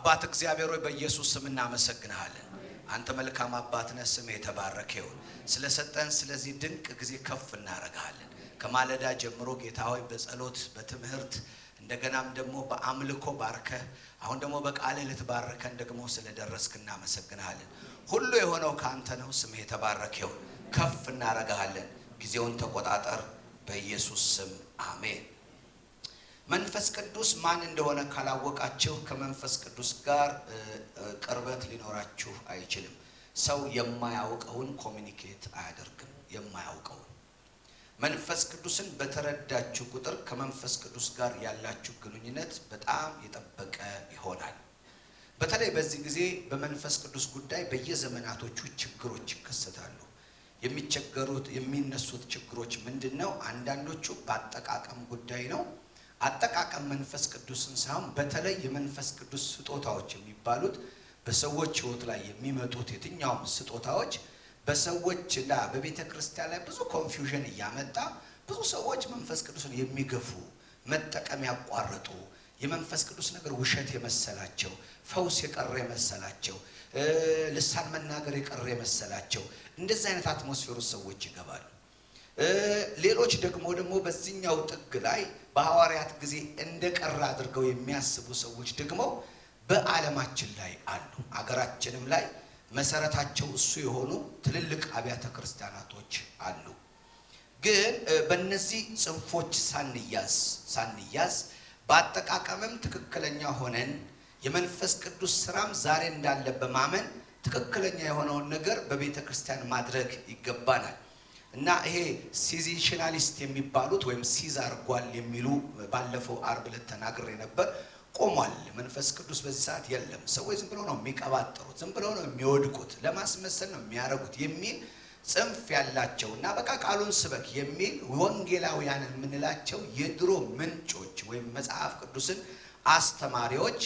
አባት እግዚአብሔር ሆይ በኢየሱስ ስም እናመሰግናለን። አንተ መልካም አባት ነህ። ስም የተባረከ ይሁን። ስለሰጠን ስለዚህ ድንቅ ጊዜ ከፍ እናረጋለን። ከማለዳ ጀምሮ ጌታ ሆይ በጸሎት በትምህርት እንደገናም ደግሞ በአምልኮ ባርከ አሁን ደግሞ በቃልህ ልትባርከን ደግሞ ስለደረስክ እናመሰግናለን። ሁሉ የሆነው ካንተ ነው። ስም የተባረከ ይሁን። ከፍ እናረጋለን። ጊዜውን ተቆጣጠር በኢየሱስ ስም አሜን። መንፈስ ቅዱስ ማን እንደሆነ ካላወቃችሁ ከመንፈስ ቅዱስ ጋር ቅርበት ሊኖራችሁ አይችልም። ሰው የማያውቀውን ኮሚኒኬት አያደርግም። የማያውቀውን መንፈስ ቅዱስን በተረዳችሁ ቁጥር ከመንፈስ ቅዱስ ጋር ያላችሁ ግንኙነት በጣም የጠበቀ ይሆናል። በተለይ በዚህ ጊዜ በመንፈስ ቅዱስ ጉዳይ በየዘመናቶቹ ችግሮች ይከሰታሉ። የሚነሱት ችግሮች ምንድነው? አንዳንዶቹ በአጠቃቀም ጉዳይ ነው። አጠቃቀም መንፈስ ቅዱስን ሳይሆን በተለይ የመንፈስ ቅዱስ ስጦታዎች የሚባሉት በሰዎች ሕይወት ላይ የሚመጡት የትኛውም ስጦታዎች በሰዎችና በቤተ ክርስቲያን ላይ ብዙ ኮንፊውዥን እያመጣ ብዙ ሰዎች መንፈስ ቅዱስን የሚገፉ መጠቀም ያቋረጡ የመንፈስ ቅዱስ ነገር ውሸት የመሰላቸው ፈውስ የቀረ የመሰላቸው ልሳን መናገር የቀረ የመሰላቸው እንደዚህ አይነት አትሞስፌር ውስጥ ሰዎች ይገባሉ። ሌሎች ደግሞ በዚህኛው ጥግ ላይ በሐዋርያት ጊዜ እንደቀረ አድርገው የሚያስቡ ሰዎች ደግሞ በዓለማችን ላይ አሉ። አገራችንም ላይ መሰረታቸው እሱ የሆኑ ትልልቅ አብያተ ክርስቲያናቶች አሉ። ግን በእነዚህ ጽንፎች ሳንያዝ በአጠቃቀምም ትክክለኛ ሆነን የመንፈስ ቅዱስ ስራም ዛሬ እንዳለ በማመን ትክክለኛ የሆነውን ነገር በቤተ ክርስቲያን ማድረግ ይገባናል። እና ይሄ ሲዚሽናሊስት የሚባሉት ወይም ሲዝ አርጓል የሚሉ ባለፈው ዓርብ ዕለት ተናግሬ ነበር። ቆሟል። መንፈስ ቅዱስ በዚህ ሰዓት የለም። ሰዎች ዝም ብለው ነው የሚቀባጠሩት፣ ዝም ብለው ነው የሚወድቁት፣ ለማስመሰል ነው የሚያረጉት የሚል ጽንፍ ያላቸውና በቃ ቃሉን ስበክ የሚል ወንጌላውያን የምንላቸው የድሮ ምንጮች ወይም መጽሐፍ ቅዱስን አስተማሪዎች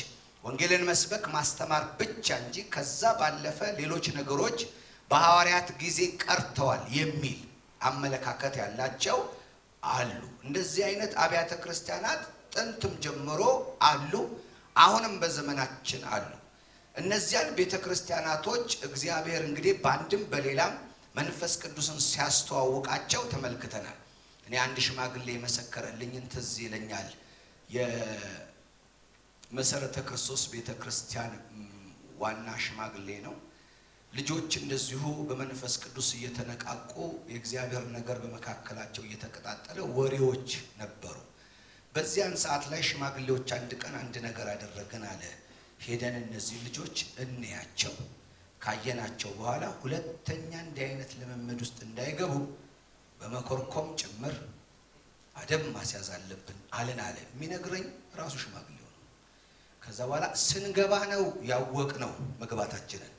ወንጌልን መስበክ ማስተማር ብቻ እንጂ ከዛ ባለፈ ሌሎች ነገሮች በሐዋርያት ጊዜ ቀርተዋል የሚል አመለካከት ያላቸው አሉ። እንደዚህ አይነት አብያተ ክርስቲያናት ጥንትም ጀምሮ አሉ፣ አሁንም በዘመናችን አሉ። እነዚያን ቤተ ክርስቲያናቶች እግዚአብሔር እንግዲህ በአንድም በሌላም መንፈስ ቅዱስን ሲያስተዋውቃቸው ተመልክተናል። እኔ አንድ ሽማግሌ የመሰከረልኝን ትዝ ይለኛል። የመሰረተ ክርስቶስ ቤተ ክርስቲያን ዋና ሽማግሌ ነው። ልጆች እንደዚሁ በመንፈስ ቅዱስ እየተነቃቁ የእግዚአብሔር ነገር በመካከላቸው እየተቀጣጠለ ወሬዎች ነበሩ። በዚያን ሰዓት ላይ ሽማግሌዎች አንድ ቀን አንድ ነገር አደረግን አለ። ሄደን እነዚህ ልጆች እንያቸው፣ ካየናቸው በኋላ ሁለተኛ እንዲህ አይነት ልምምድ ውስጥ እንዳይገቡ በመኮርኮም ጭምር አደብ ማስያዝ አለብን አለን አለ። የሚነግረኝ ራሱ ሽማግሌው ነው። ከዛ በኋላ ስንገባ ነው ያወቅነው መግባታችንን።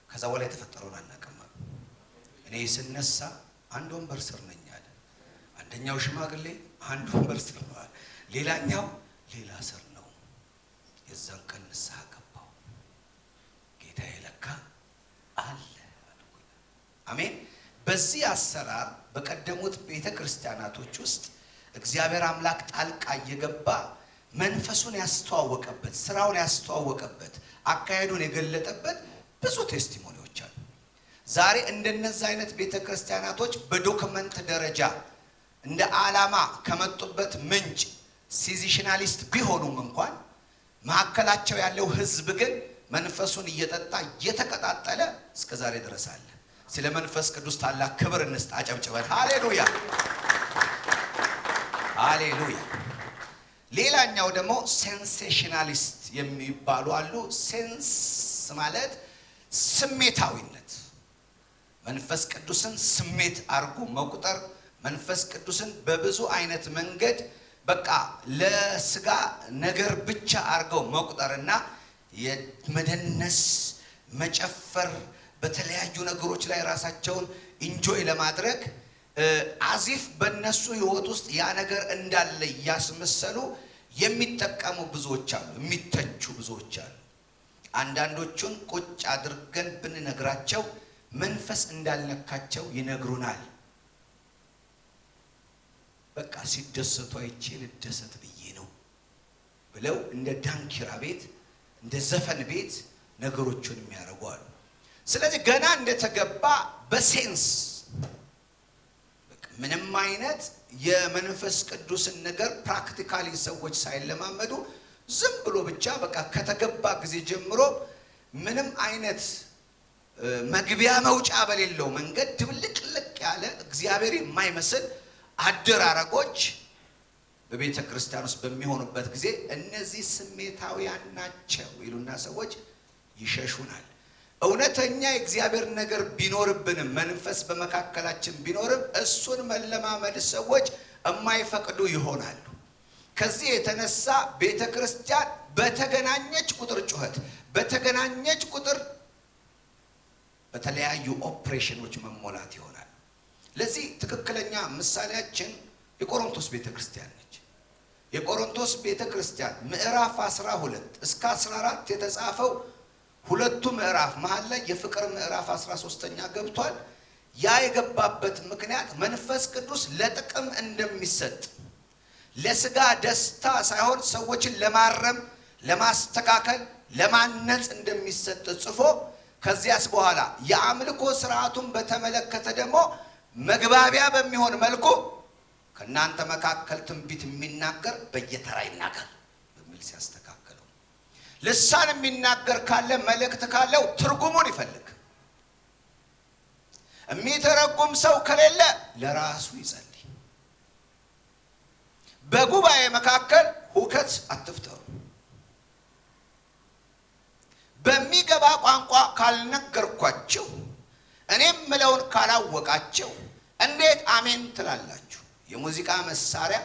ከዛ በኋላ የተፈጠረውን አናውቅም። እኔ ስነሳ አንድ ወንበር ስር ነኝ አለ። አንደኛው ሽማግሌ አንድ ወንበር ስር ነው አለ። ሌላኛው ሌላ ስር ነው። የዛን ቀን ንስሐ ገባው። ጌታዬ ለካ አለ አልኩኝ። አሜን። በዚህ አሰራር በቀደሙት ቤተ ክርስቲያናቶች ውስጥ እግዚአብሔር አምላክ ጣልቃ እየገባ መንፈሱን ያስተዋወቀበት፣ ስራውን ያስተዋወቀበት፣ አካሄዱን የገለጠበት ብዙ ቴስቲሞኒዎች አሉ። ዛሬ እንደነዛ አይነት ቤተ ክርስቲያናቶች በዶክመንት ደረጃ እንደ ዓላማ ከመጡበት ምንጭ ሲዚሽናሊስት ቢሆኑም እንኳን መካከላቸው ያለው ህዝብ ግን መንፈሱን እየጠጣ እየተቀጣጠለ እስከ ዛሬ ድረስ አለ። ስለ መንፈስ ቅዱስ ታላቅ ክብር እንስጥ። አጨብጭበን ሃሌሉያ ሃሌሉያ። ሌላኛው ደግሞ ሴንሴሽናሊስት የሚባሉ አሉ። ሴንስ ማለት ስሜታዊነት፣ መንፈስ ቅዱስን ስሜት አርጉ መቁጠር፣ መንፈስ ቅዱስን በብዙ አይነት መንገድ በቃ ለስጋ ነገር ብቻ አርገው መቁጠርና የመደነስ መጨፈር፣ በተለያዩ ነገሮች ላይ ራሳቸውን ኢንጆይ ለማድረግ አዚፍ በእነሱ ህይወት ውስጥ ያ ነገር እንዳለ ያስመሰሉ የሚጠቀሙ ብዙዎች አሉ፣ የሚተቹ ብዙዎች አሉ። አንዳንዶቹን ቁጭ አድርገን ብንነግራቸው መንፈስ እንዳልነካቸው ይነግሩናል። በቃ ሲደሰቱ አይቼ ልደሰት ብዬ ነው ብለው እንደ ዳንኪራ ቤት እንደ ዘፈን ቤት ነገሮችን የሚያደርጉ አሉ። ስለዚህ ገና እንደተገባ በሴንስ ምንም አይነት የመንፈስ ቅዱስን ነገር ፕራክቲካሊ ሰዎች ሳይለማመዱ ዝም ብሎ ብቻ በቃ ከተገባ ጊዜ ጀምሮ ምንም አይነት መግቢያ መውጫ በሌለው መንገድ ድብልቅልቅ ያለ እግዚአብሔር የማይመስል አደራረጎች በቤተ ክርስቲያን ውስጥ በሚሆኑበት ጊዜ እነዚህ ስሜታውያን ናቸው ይሉና ሰዎች ይሸሹናል። እውነተኛ የእግዚአብሔር ነገር ቢኖርብንም መንፈስ በመካከላችን ቢኖርም እሱን መለማመድ ሰዎች የማይፈቅዱ ይሆናሉ። ከዚህ የተነሳ ቤተ ክርስቲያን በተገናኘች ቁጥር ጩኸት፣ በተገናኘች ቁጥር በተለያዩ ኦፕሬሽኖች መሞላት ይሆናል። ለዚህ ትክክለኛ ምሳሌያችን የቆሮንቶስ ቤተ ክርስቲያን ነች። የቆሮንቶስ ቤተ ክርስቲያን ምዕራፍ 12 እስከ 14 የተጻፈው ሁለቱ ምዕራፍ መሃል ላይ የፍቅር ምዕራፍ 13ኛ ገብቷል። ያ የገባበት ምክንያት መንፈስ ቅዱስ ለጥቅም እንደሚሰጥ ለስጋ ደስታ ሳይሆን ሰዎችን ለማረም፣ ለማስተካከል፣ ለማነጽ እንደሚሰጥ ጽፎ ከዚያስ በኋላ የአምልኮ ስርዓቱን በተመለከተ ደግሞ መግባቢያ በሚሆን መልኩ ከናንተ መካከል ትንቢት የሚናገር በየተራ ይናገር በሚል ሲያስተካክለው፣ ልሳን የሚናገር ካለ መልእክት ካለው ትርጉሙን ይፈልግ፣ የሚተረጉም ሰው ከሌለ ለራሱ ይጸልይ። በጉባኤ መካከል ሁከት አትፍጠሩ። በሚገባ ቋንቋ ካልነገርኳችሁ እኔም ምለውን ካላወቃችሁ እንዴት አሜን ትላላችሁ? የሙዚቃ መሳሪያ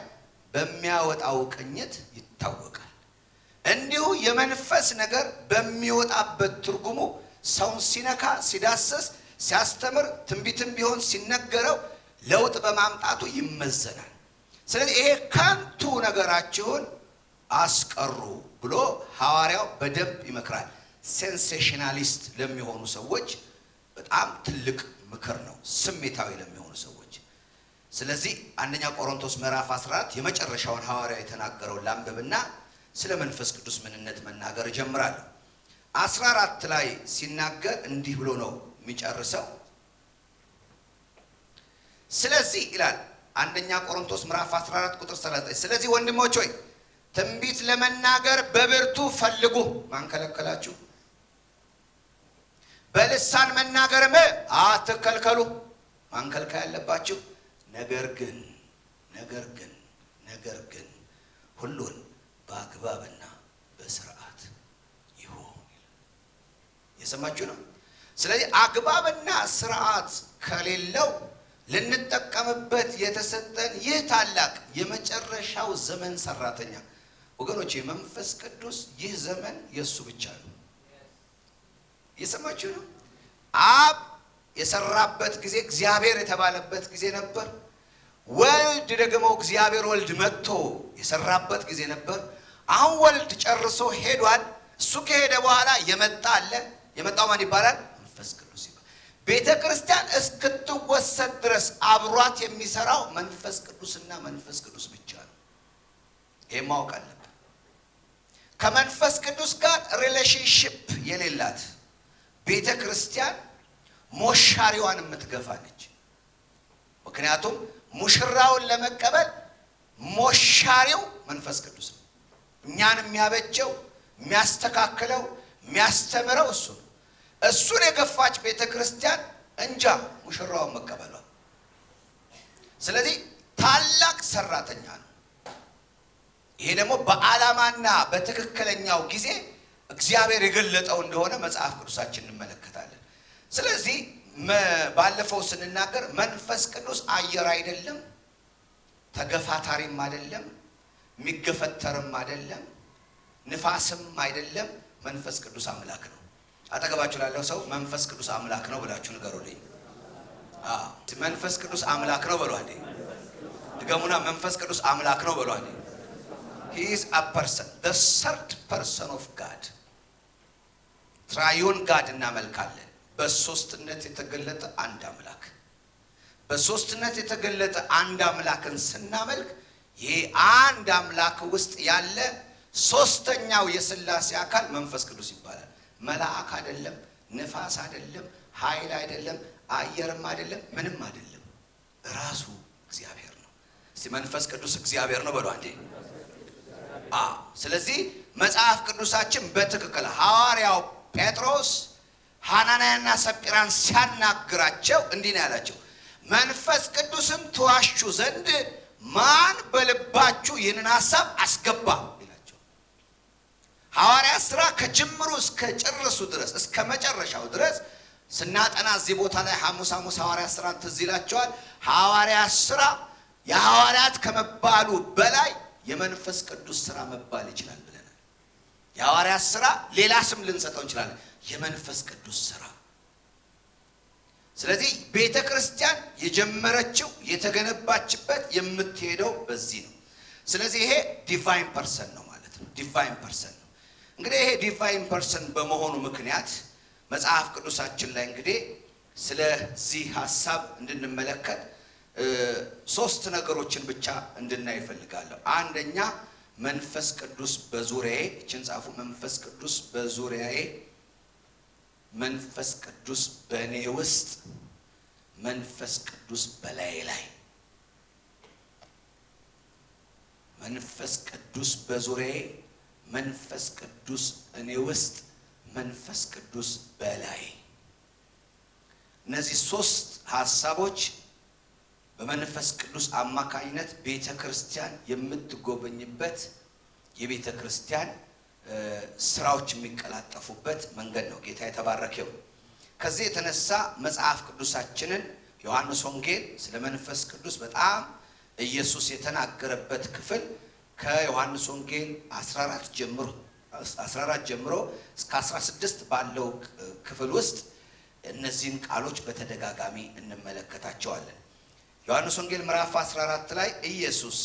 በሚያወጣው ቅኝት ይታወቃል። እንዲሁ የመንፈስ ነገር በሚወጣበት ትርጉሙ ሰውን ሲነካ፣ ሲዳሰስ፣ ሲያስተምር፣ ትንቢትም ቢሆን ሲነገረው ለውጥ በማምጣቱ ይመዘናል። ስለዚህ ይሄ ከንቱ ነገራችሁን አስቀሩ ብሎ ሐዋርያው በደንብ ይመክራል። ሴንሴሽናሊስት ለሚሆኑ ሰዎች በጣም ትልቅ ምክር ነው፣ ስሜታዊ ለሚሆኑ ሰዎች። ስለዚህ አንደኛ ቆሮንቶስ ምዕራፍ 14 የመጨረሻውን ሐዋርያ የተናገረው ላንብብና ስለ መንፈስ ቅዱስ ምንነት መናገር ጀምራለሁ። 14 ላይ ሲናገር እንዲህ ብሎ ነው የሚጨርሰው። ስለዚህ ይላል አንደኛ ቆሮንቶስ ምዕራፍ 14 ቁጥር 39 ስለዚህ ወንድሞች ሆይ ትንቢት ለመናገር በብርቱ ፈልጉ። ማን ከለከላችሁ? በልሳን መናገርም አትከልከሉ። ማን ከልካ ያለባችሁ? ነገር ግን ሁሉን በአግባብና በስርዓት ይሁን። የሰማችሁ ነው። ስለዚህ አግባብና ስርዓት ከሌለው ልንጠቀምበት የተሰጠን ይህ ታላቅ የመጨረሻው ዘመን ሰራተኛ ወገኖች፣ የመንፈስ ቅዱስ ይህ ዘመን የሱ ብቻ ነው። የሰማችሁ ነው። አብ የሰራበት ጊዜ እግዚአብሔር የተባለበት ጊዜ ነበር። ወልድ ደግሞ እግዚአብሔር ወልድ መጥቶ የሰራበት ጊዜ ነበር። አሁን ወልድ ጨርሶ ሄዷል። እሱ ከሄደ በኋላ የመጣ አለ። የመጣው ማን ይባላል? መንፈስ ቅዱስ ይባላል። ቤተ ክርስቲያን እስክትወሰድ ድረስ አብሯት የሚሰራው መንፈስ ቅዱስና መንፈስ ቅዱስ ብቻ ነው። ይሄን ማወቅ አለብን። ከመንፈስ ቅዱስ ጋር ሪሌሽንሺፕ የሌላት ቤተ ክርስቲያን ሞሻሪዋን የምትገፋ ነች። ምክንያቱም ሙሽራውን ለመቀበል ሞሻሪው መንፈስ ቅዱስ ነው። እኛን የሚያበጀው፣ የሚያስተካክለው፣ የሚያስተምረው እሱ ነው። እሱን የገፋች ቤተ ክርስቲያን እንጃ ሙሽራውን መቀበሏ። ስለዚህ ታላቅ ሰራተኛ ነው። ይሄ ደግሞ በዓላማና በትክክለኛው ጊዜ እግዚአብሔር የገለጠው እንደሆነ መጽሐፍ ቅዱሳችን እንመለከታለን። ስለዚህ ባለፈው ስንናገር መንፈስ ቅዱስ አየር አይደለም፣ ተገፋታሪም አይደለም፣ የሚገፈተርም አይደለም፣ ንፋስም አይደለም። መንፈስ ቅዱስ አምላክ ነው። አጠገባችሁ ላለው ሰው መንፈስ ቅዱስ አምላክ ነው ብላችሁ ንገሩልኝ። መንፈስ ቅዱስ አምላክ ነው በሉ አንዴ። ድገሙና መንፈስ ቅዱስ አምላክ ነው በሉ አንዴ። He is a person, the third person of God. ትራዩን ጋድ እናመልካለን። በሶስትነት የተገለጠ አንድ አምላክ። በሶስትነት የተገለጠ አንድ አምላክን ስናመልክ ይሄ አንድ አምላክ ውስጥ ያለ ሶስተኛው የሥላሴ አካል መንፈስ ቅዱስ ይባላል። መልአክ አይደለም፣ ንፋስ አይደለም፣ ኃይል አይደለም፣ አየርም አይደለም፣ ምንም አይደለም። ራሱ እግዚአብሔር ነው። እስቲ መንፈስ ቅዱስ እግዚአብሔር ነው በሉ አንዴ። ስለዚህ መጽሐፍ ቅዱሳችን በትክክል ሐዋርያው ጴጥሮስ ሐናንያና ሰጲራን ሲያናግራቸው እንዲህ ነው ያላቸው፣ መንፈስ ቅዱስም ተዋሹ ዘንድ ማን በልባችሁ ይህንን ሐሳብ አስገባ ይላቸው። ሐዋርያ ሥራ ከጅምሩ እስከ ጨርሱ ድረስ እስከ መጨረሻው ድረስ ስናጠና እዚህ ቦታ ላይ ሐሙስ ሐዋርያ ሥራ ትዝ ይላቸዋል። ሐዋርያ ሥራ የሐዋርያት ከመባሉ በላይ የመንፈስ ቅዱስ ሥራ መባል ይችላል ብለናል። የሐዋርያት ሥራ ሌላ ስም ልንሰጠው እንችላለን፣ የመንፈስ ቅዱስ ሥራ። ስለዚህ ቤተ ክርስቲያን የጀመረችው የተገነባችበት የምትሄደው በዚህ ነው። ስለዚህ ይሄ ዲቫይን ፐርሰን ነው ማለት ነው። ዲቫይን ፐርሰን ነው። እንግዲህ ይሄ ዲቫይን ፐርሰን በመሆኑ ምክንያት መጽሐፍ ቅዱሳችን ላይ እንግዲህ ስለዚህ ሐሳብ እንድንመለከት ሶስት ነገሮችን ብቻ እንድናይ እፈልጋለሁ። አንደኛ መንፈስ ቅዱስ በዙሪያዬ፣ እችን ጻፉ። መንፈስ ቅዱስ በዙሪያዬ፣ መንፈስ ቅዱስ በእኔ ውስጥ፣ መንፈስ ቅዱስ በላዬ ላይ። መንፈስ ቅዱስ በዙሪያዬ፣ መንፈስ ቅዱስ እኔ ውስጥ፣ መንፈስ ቅዱስ በላይ። እነዚህ ሶስት ሐሳቦች በመንፈስ ቅዱስ አማካኝነት ቤተ ክርስቲያን የምትጎበኝበት የቤተ ክርስቲያን ስራዎች የሚቀላጠፉበት መንገድ ነው። ጌታ የተባረከው። ከዚህ የተነሳ መጽሐፍ ቅዱሳችንን ዮሐንስ ወንጌል ስለ መንፈስ ቅዱስ በጣም ኢየሱስ የተናገረበት ክፍል ከዮሐንስ ወንጌል 14 ጀምሮ እስከ 16 ባለው ክፍል ውስጥ እነዚህን ቃሎች በተደጋጋሚ እንመለከታቸዋለን። ዮሐንስ ወንጌል ምዕራፍ 14 ላይ ኢየሱስ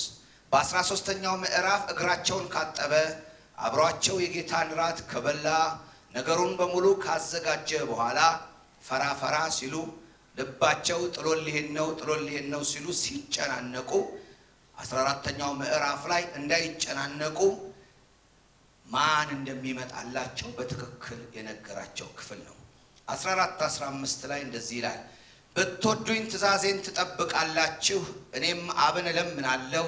በ13ኛው ምዕራፍ እግራቸውን ካጠበ፣ አብሯቸው የጌታን ራት ከበላ፣ ነገሩን በሙሉ ካዘጋጀ በኋላ ፈራ ሲሉ፣ ልባቸው ጥሎልሄድ ነው ሲሉ ሲጨናነቁ፣ 14ኛው ምዕራፍ ላይ እንዳይጨናነቁ ማን እንደሚመጣላቸው በትክክል የነገራቸው ክፍል ነው። 14:15 ላይ እንደዚህ ይላል፣ ብትወዱኝ ትእዛዜን ትጠብቃላችሁ፣ እኔም አብን እለምናለሁ፣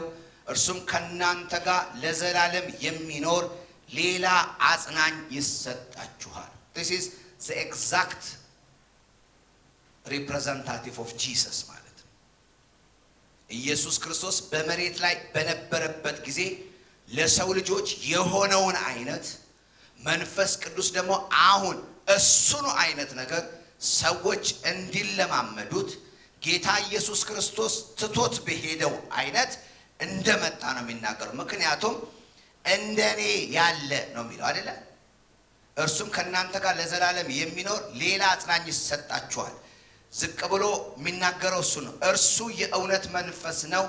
እርሱም ከእናንተ ጋር ለዘላለም የሚኖር ሌላ አጽናኝ ይሰጣችኋል። This is the exact representative of Jesus ማለት ነው። ኢየሱስ ክርስቶስ በመሬት ላይ በነበረበት ጊዜ ለሰው ልጆች የሆነውን አይነት መንፈስ ቅዱስ ደግሞ አሁን እሱኑ አይነት ነገር ሰዎች እንዲለማመዱት ጌታ ኢየሱስ ክርስቶስ ትቶት በሄደው አይነት እንደመጣ ነው የሚናገረው። ምክንያቱም እንደኔ ያለ ነው የሚለው አይደለ? እርሱም ከእናንተ ጋር ለዘላለም የሚኖር ሌላ አጽናኝ ይሰጣችኋል። ዝቅ ብሎ የሚናገረው እሱ ነው። እርሱ የእውነት መንፈስ ነው።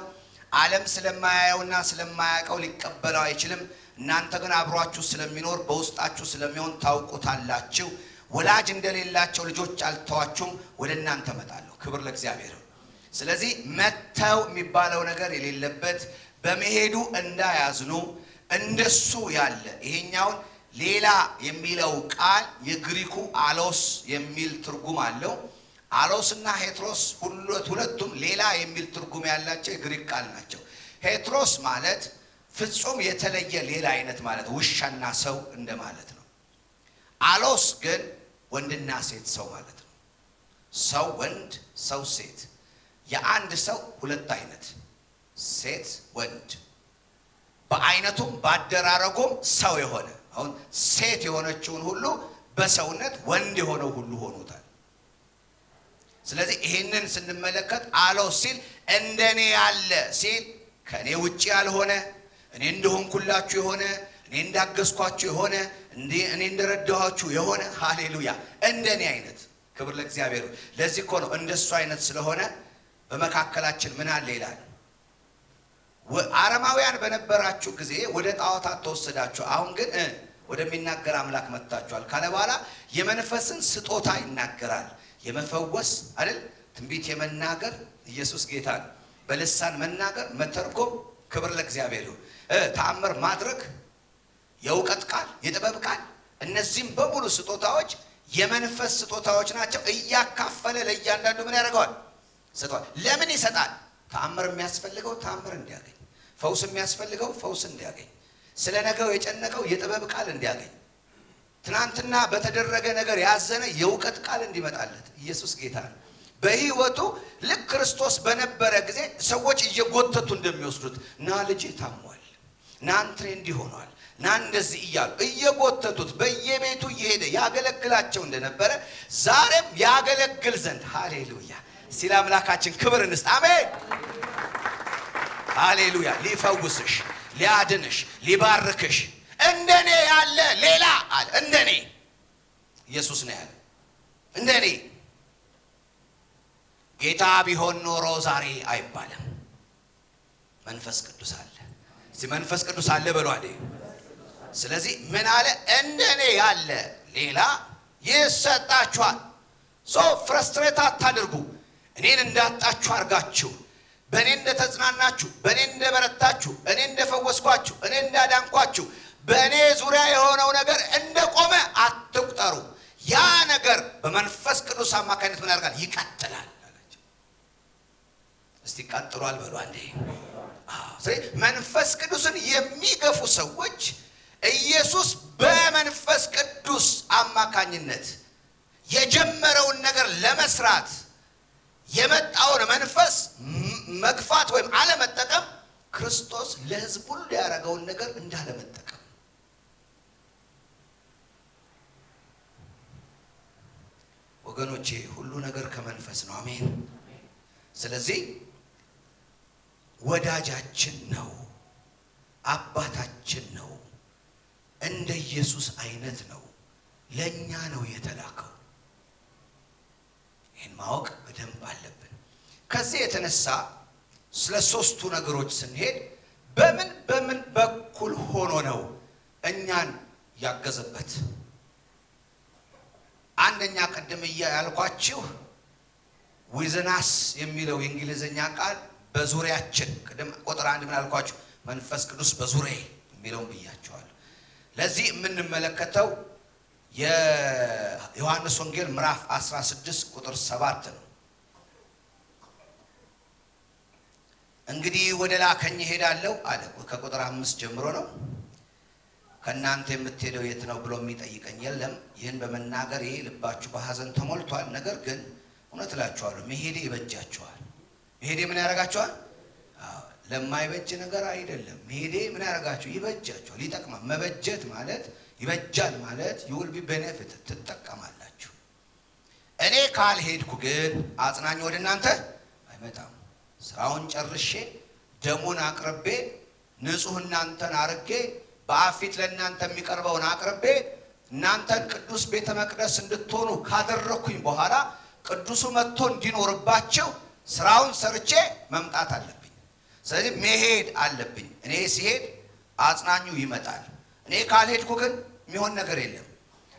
ዓለም ስለማያየውና ስለማያውቀው ሊቀበለው አይችልም። እናንተ ግን አብሯችሁ ስለሚኖር በውስጣችሁ ስለሚሆን ታውቁታላችሁ። ወላጅ እንደሌላቸው ልጆች አልተዋችሁም፣ ወደ እናንተ እመጣለሁ። ክብር ለእግዚአብሔር። ስለዚህ መተው የሚባለው ነገር የሌለበት፣ በመሄዱ እንዳያዝኑ እንደሱ ያለ። ይሄኛውን ሌላ የሚለው ቃል የግሪኩ አሎስ የሚል ትርጉም አለው። አሎስና ሄትሮስ ሁለቱም ሌላ የሚል ትርጉም ያላቸው የግሪክ ቃል ናቸው። ሄትሮስ ማለት ፍጹም የተለየ ሌላ አይነት ማለት ውሻና ሰው እንደማለት ነው። አሎስ ግን ወንድና ሴት ሰው ማለት ነው። ሰው ወንድ፣ ሰው ሴት። የአንድ ሰው ሁለት አይነት፣ ሴት ወንድ። በአይነቱም ባደራረጉም ሰው የሆነ አሁን ሴት የሆነችውን ሁሉ በሰውነት ወንድ የሆነው ሁሉ ሆኖታል። ስለዚህ ይሄንን ስንመለከት አሎስ ሲል እንደኔ ያለ ሲል ከኔ ውጪ ያልሆነ፣ እኔ እንደሆንኩላችሁ የሆነ፣ እኔ እንዳገዝኳችሁ የሆነ፣ እኔ እንደረዳኋችሁ የሆነ። ሃሌሉያ! እንደኔ አይነት። ክብር ለእግዚአብሔር። ለዚህ እኮ ነው እንደሱ አይነት ስለሆነ በመካከላችን ምን አለ ይላል። አረማውያን በነበራችሁ ጊዜ ወደ ጣዖታት ተወሰዳችሁ፣ አሁን ግን ወደሚናገር አምላክ መጥታችኋል ካለ በኋላ የመንፈስን ስጦታ ይናገራል። የመፈወስ አይደል፣ ትንቢት የመናገር፣ ኢየሱስ ጌታ ነው። በልሳን መናገር፣ መተርጎም፣ ክብር ለእግዚአብሔር ይሁን። ተአምር ማድረግ፣ የእውቀት ቃል፣ የጥበብ ቃል፣ እነዚህም በሙሉ ስጦታዎች የመንፈስ ስጦታዎች ናቸው። እያካፈለ ለእያንዳንዱ ምን ያደርገዋል? ሰጥቷል። ለምን ይሰጣል? ተአምር የሚያስፈልገው ተአምር እንዲያገኝ፣ ፈውስ የሚያስፈልገው ፈውስ እንዲያገኝ፣ ስለ ነገው የጨነቀው የጥበብ ቃል እንዲያገኝ፣ ትናንትና በተደረገ ነገር ያዘነ የእውቀት ቃል እንዲመጣለት። ኢየሱስ ጌታ ነው። በህይወቱ ልክ ክርስቶስ በነበረ ጊዜ ሰዎች እየጎተቱ እንደሚወስዱት ና ልጅ ታሟል፣ ና አንተ እንዲህ ሆኗል፣ ና እንደዚህ እያሉ እየጎተቱት በየቤቱ እየሄደ ያገለግላቸው እንደነበረ ዛሬም ያገለግል ዘንድ ሃሌሉያ ሲል አምላካችን ክብር እንስጥ። አሜን ሃሌሉያ። ሊፈውስሽ፣ ሊያድንሽ፣ ሊባርክሽ እንደኔ ያለ ሌላ አለ። እንደኔ ኢየሱስ ነው ያለ። እንደኔ ጌታ ቢሆን ኖሮ ዛሬ አይባልም። መንፈስ ቅዱስ አለ። እስቲ መንፈስ ቅዱስ አለ በሉ አይደል? ስለዚህ ምን አለ? እንደኔ ያለ ሌላ ይሰጣችኋል። ፍረስትሬት አታድርጉ። እኔን እንዳጣችሁ አርጋችሁ፣ በእኔ እንደተጽናናችሁ፣ በእኔ እንደበረታችሁ፣ እኔ እንደፈወስኳችሁ፣ እኔ እንዳዳንኳችሁ በእኔ ዙሪያ የሆነው ነገር እንደቆመ አትቁጠሩ። ያ ነገር በመንፈስ ቅዱስ አማካኝነት ምን ያደርጋል? ይቀጥላል አላቸው። እስቲ ቀጥሏል በሉ አንዴ። ስለዚህ መንፈስ ቅዱስን የሚገፉ ሰዎች ኢየሱስ በመንፈስ ቅዱስ አማካኝነት የጀመረውን ነገር ለመስራት የመጣውን መንፈስ መግፋት ወይም አለመጠቀም ክርስቶስ ለሕዝብ ሁሉ ያደረገውን ነገር እንዳለመጠቀም። ወገኖቼ ሁሉ ነገር ከመንፈስ ነው። አሜን። ስለዚህ ወዳጃችን ነው፣ አባታችን ነው፣ እንደ ኢየሱስ አይነት ነው፣ ለኛ ነው የተላከው። ይህን ማወቅ በደንብ አለብን። ከዚህ የተነሳ ስለ ሶስቱ ነገሮች ስንሄድ በምን በኩል ሆኖ ነው እኛን ያገዘበት? አንደኛ ቀደም ያልኳችሁ ዊዝናስ የሚለው የእንግሊዘኛ ቃል በዙሪያችን፣ ቀደም ቁጥር 1 ምን አልኳችሁ? መንፈስ ቅዱስ በዙሪያዬ የሚለውን ብያችኋለሁ። ለዚህ የምንመለከተው የዮሐንስ ወንጌል ምዕራፍ 16 ቁጥር 7 ነው። እንግዲህ ወደ ላከኝ እሄዳለሁ አለ። ከቁጥር 5 ጀምሮ ነው። ከእናንተ የምትሄደው የት ነው ብሎ የሚጠይቀኝ የለም። ይህን በመናገር ልባችሁ በሐዘን ተሞልቷል። ነገር ግን እውነት እላችኋለሁ መሄዴ ይበጃችኋል። መሄዴ ምን ያደርጋችኋል? ለማይበጅ ነገር አይደለም። መሄዴ ምን ያደርጋችሁ? ይበጃችኋል፣ ይጠቅማል። መበጀት ማለት ይበጃል ማለት you will be benefit፣ ትጠቀማላችሁ። እኔ ካልሄድኩ ግን አጽናኝ ወደ እናንተ አይመጣም። ስራውን ጨርሼ ደሙን አቅርቤ ንጹህ እናንተን አርጌ በአፊት ለእናንተ የሚቀርበውን አቅርቤ እናንተን ቅዱስ ቤተ መቅደስ እንድትሆኑ ካደረኩኝ በኋላ ቅዱሱ መጥቶ እንዲኖርባችሁ ስራውን ሰርቼ መምጣት አለብኝ። ስለዚህ መሄድ አለብኝ። እኔ ሲሄድ አጽናኙ ይመጣል። እኔ ካልሄድኩ ግን የሚሆን ነገር የለም።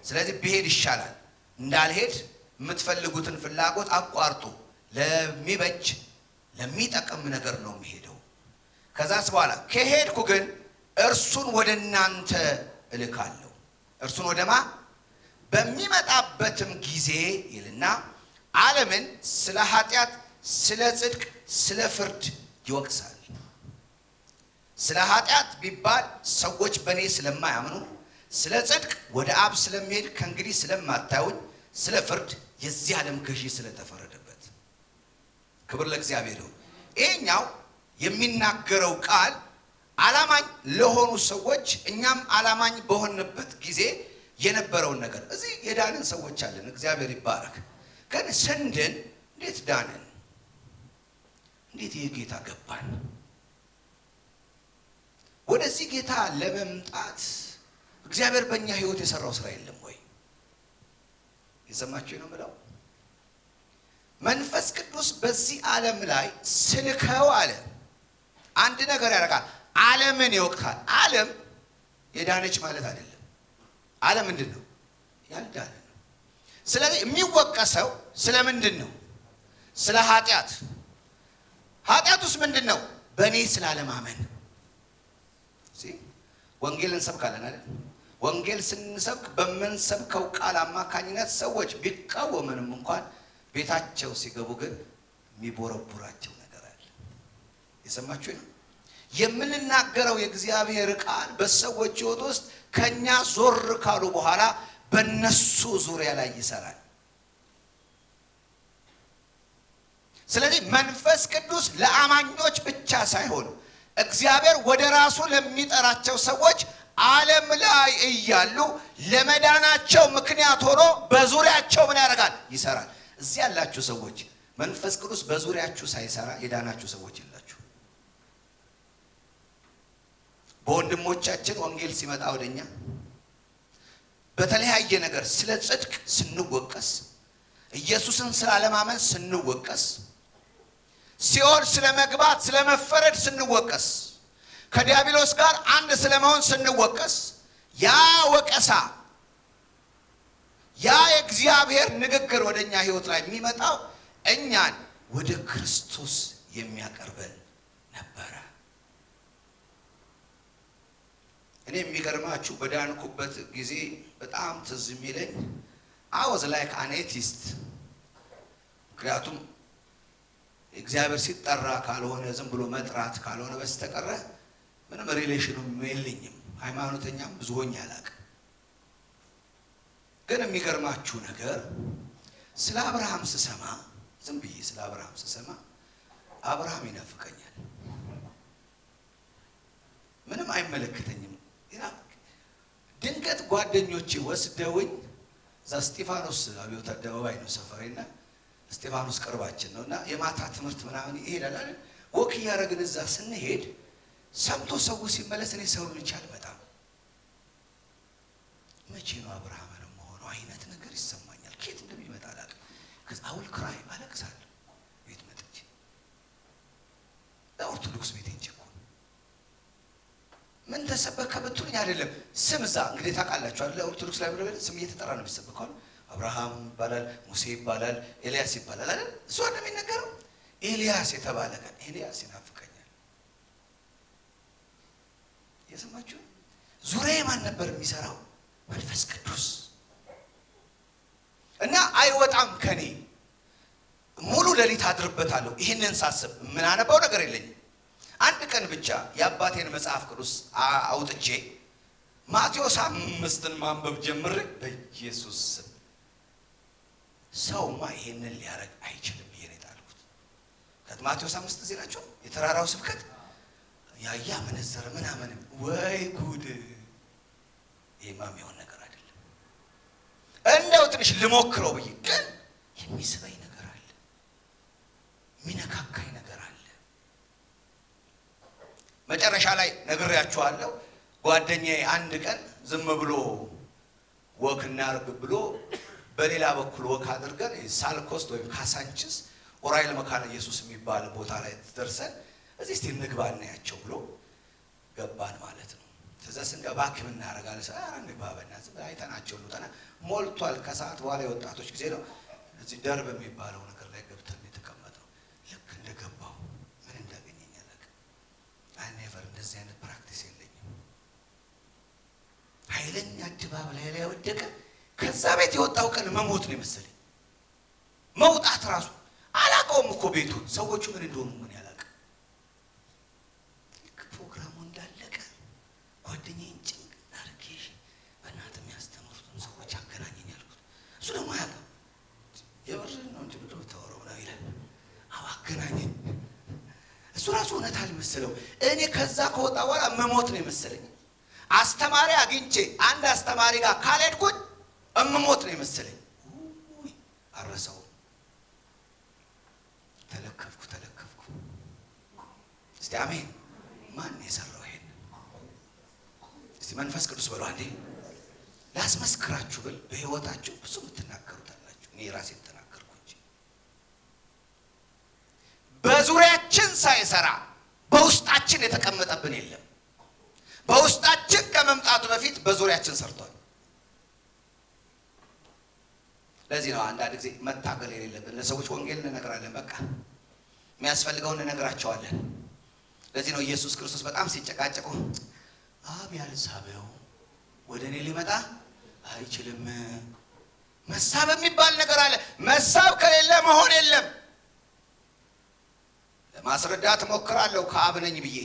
ስለዚህ ብሄድ ይሻላል። እንዳልሄድ የምትፈልጉትን ፍላጎት አቋርጡ። ለሚበጅ ለሚጠቅም ነገር ነው የሚሄደው። ከዛስ በኋላ ከሄድኩ ግን እርሱን ወደ እናንተ እልካለሁ። እርሱን ወደማ በሚመጣበትም ጊዜ ይልና ዓለምን ስለ ኃጢአት፣ ስለ ጽድቅ፣ ስለ ፍርድ ይወቅሳል። ስለ ኃጢአት ቢባል ሰዎች በእኔ ስለማያምኑ፣ ስለ ጽድቅ ወደ አብ ስለሚሄድ ከእንግዲህ ስለማታዩኝ፣ ስለ ፍርድ የዚህ ዓለም ገዢ ስለተፈረደበት። ክብር ለእግዚአብሔር ይሁን። ይሄኛው የሚናገረው ቃል አላማኝ ለሆኑ ሰዎች እኛም አላማኝ በሆንበት ጊዜ የነበረውን ነገር እዚህ የዳንን ሰዎች አለን። እግዚአብሔር ይባረክ። ግን ስንድን እንዴት ዳንን? እንዴት የጌታ ገባን? ወደዚህ ጌታ ለመምጣት እግዚአብሔር በእኛ ህይወት የሰራው ስራ የለም ወይ? የሰማችሁ ነው የምለው። መንፈስ ቅዱስ በዚህ ዓለም ላይ ስልከው አለ አንድ ነገር ያደርጋል። ዓለምን ይወቅታል። ዓለም የዳነች ማለት አይደለም። ዓለም ምንድን ነው? ያልዳነ ነው። ስለዚህ የሚወቀሰው ስለምንድን ነው? ስለ ኃጢአት። ኃጢአቱስ ምንድን ነው? በእኔ ስላለማመን። ወንጌልን እንሰብካለን አይደል? ወንጌል ስንሰብክ በመንሰብከው ቃል አማካኝነት ሰዎች ቢቃወሙንም እንኳን ቤታቸው ሲገቡ ግን የሚቦረቡራቸው ነገር አለ። የሰማችሁ ነው። የምንናገረው የእግዚአብሔር ቃል በሰዎች ሕይወት ውስጥ ከኛ ዞር ካሉ በኋላ በእነሱ ዙሪያ ላይ ይሰራል። ስለዚህ መንፈስ ቅዱስ ለአማኞች ብቻ ሳይሆን እግዚአብሔር ወደ ራሱ ለሚጠራቸው ሰዎች ዓለም ላይ እያሉ ለመዳናቸው ምክንያት ሆኖ በዙሪያቸው ምን ያደርጋል? ይሰራል። እዚህ ያላችሁ ሰዎች መንፈስ ቅዱስ በዙሪያችሁ ሳይሰራ የዳናችሁ ሰዎች የላችሁ። በወንድሞቻችን ወንጌል ሲመጣ ወደኛ በተለያየ ነገር ስለ ጽድቅ ስንወቀስ፣ ኢየሱስን ስላለማመን ስንወቀስ፣ ሲኦል ስለመግባት ስለመፈረድ ስንወቀስ፣ ከዲያብሎስ ጋር አንድ ስለመሆን ስንወቀስ፣ ያ ወቀሳ ያ የእግዚአብሔር ንግግር ወደኛ ህይወት ላይ የሚመጣው እኛን ወደ ክርስቶስ የሚያቀርበን ነበረ። እኔ የሚገርማችሁ በዳንኩበት ጊዜ በጣም ትዝ የሚለኝ I was like an atheist። ምክንያቱም እግዚአብሔር ሲጠራ ካልሆነ ዝም ብሎ መጥራት ካልሆነ በስተቀር ምንም ሪሌሽኑም የለኝም። ሃይማኖተኛም ብዙ ሆኜ አላውቅም። ግን የሚገርማችሁ ነገር ስለ አብርሃም ስሰማ ዝም ብዬ ስለ አብርሃም ስሰማ አብርሃም ይናፍቀኛል። ምንም አይመለከተኝም። ድንገት ጓደኞቼ ወስደውኝ እዛ እስጢፋኖስ አብዮት አደባባይ ነው ሰፈሬና እስጢፋኖስ ቅርባችን ነውና የማታ ትምህርት ምናምን ይሄዳል አይደል? ወክ ያረግን እዛ ስንሄድ ሰምቶ ሰው ሲመለስ እኔ ሰው ልጅ አልመጣም። መቼ ነው አብርሃም ነው ሆኖ አይነት ነገር ይሰማኛል። ከየት እንደሚመጣ አላውቅም። ከዛ አውል ክራይ አለቅሳለሁ። ቤት መጥቼ ኦርቶዶክስ ቤት እንጂ ምን ተሰበከ ብትሉኝ አይደለም ስም እዛ እንግዲህ ታውቃላችሁ አይደል? ኦርቶዶክስ ላይ ብለው ስም እየተጠራ ነው የሚሰበከው። አብርሃም ይባላል፣ ሙሴ ይባላል፣ ኤልያስ ይባላል አይደል? እሱ አይደል የሚነገረው? ኤልያስ የተባለ ቀን ኤልያስ ይናፍቀኛል። የሰማችሁ ዙሪያ ማን ነበር የሚሰራው? መንፈስ ቅዱስ እና አይወጣም ከኔ ሙሉ ሌሊት አድርበታለሁ። ይሄንን ሳስብ ምን አነበው ነገር የለኝም። አንድ ቀን ብቻ የአባቴን መጽሐፍ ቅዱስ አውጥቼ ማቴዎስ 5ን ማንበብ ጀምሬ በኢየሱስ ስም ሰውማ ይሄንን ሊያረግ አይችልም ብዬ ነው የጣልኩት። ከማቴዎስ 5 እዚህ ናቸው የተራራው ስብከት ያያ መነዘረ ምናምን ወይ ጉድ! ይሄማም የሆነ ነገር አይደለም። እንደው ትንሽ ልሞክረው ብዬ ግን የሚስበኝ ነገር አለ፣ ሚነካካኝ ነገር አለ። መጨረሻ ላይ ነግሬያችኋለሁ። ጓደኛዬ አንድ ቀን ዝም ብሎ ወክ እናርግ ብሎ በሌላ በኩል ወክ አድርገን ሳልኮስት ወይም ካሳንቺስ ኦራይል መካነ ኢየሱስ የሚባል ቦታ ላይ ደርሰን እዚህ እስቲ እንግባ እናያቸው ብሎ ገባን ማለት ነው። ተዛስ እንገባ ምን እናደርጋለን? አንድ ባባና ዝም አይተናቸው ልውጣና ሞልቷል። ከሰዓት በኋላ የወጣቶች ጊዜ ነው። እዚህ ደርብ የሚባለው ነገር ላይ ገብተን የተቀመጠው ልክ እንደገባው ምን እንዳገኘኝ አላውቅም። አይኔቨር እንደዚህ አይነት ፕራክቲስ የለኝም። ኃይለኛ ድባብ ላይ ወደቀ። ከዛ ቤት የወጣው ቀን መሞት ነው መሰለኝ። መውጣት ራሱ አላውቀውም እኮ ቤቱ ሰዎቹ ምን እንደሆኑ ምን ያላውቅ። ፕሮግራሙ እንዳለቀ ጓደኛዬን ጭንቅ አድርጌሽ በእናትህ የሚያስተምሩትን ሰዎች አገናኘኝ አልኩት። እሱ ደግሞ አያውቅም። የብርን ነው እንጂ ብሎ ተወረው ነው ይላል። አገናኘኝ። እሱ ራሱ እውነት አልመሰለው። እኔ ከዛ ከወጣ በኋላ መሞት ነው የመሰለኝ። አስተማሪ አግኝቼ አንድ አስተማሪ ጋር ካልሄድኩኝ እምሞት ነው የመሰለኝ። አረሳው። ተለከፍኩ። እስቲ አሜን። ማን የሰራው ይሄን? እስቲ መንፈስ ቅዱስ በሉ አንዴ። ላስመስክራችሁ ብል በህይወታችሁ ብዙ የምትናገሩት አላችሁ። እኔ ራሴን ተናገርኩ እንጂ በዙሪያችን ሳይሰራ በውስጣችን የተቀመጠብን የለም። በውስጣችን ከመምጣቱ በፊት በዙሪያችን ሰርቷል። ለዚህ ነው አንዳንድ ጊዜ መታገል የሌለብን። ለሰዎች ወንጌል እንነግራለን፣ በቃ የሚያስፈልገውን እንነግራቸዋለን። ለዚህ ነው ኢየሱስ ክርስቶስ በጣም ሲጨቃጨቁ አብ ያልሳበው ወደ እኔ ሊመጣ አይችልም። መሳብ የሚባል ነገር አለ። መሳብ ከሌለ መሆን የለም። ለማስረዳት ሞክራለሁ ከአብ ነኝ ብዬ፣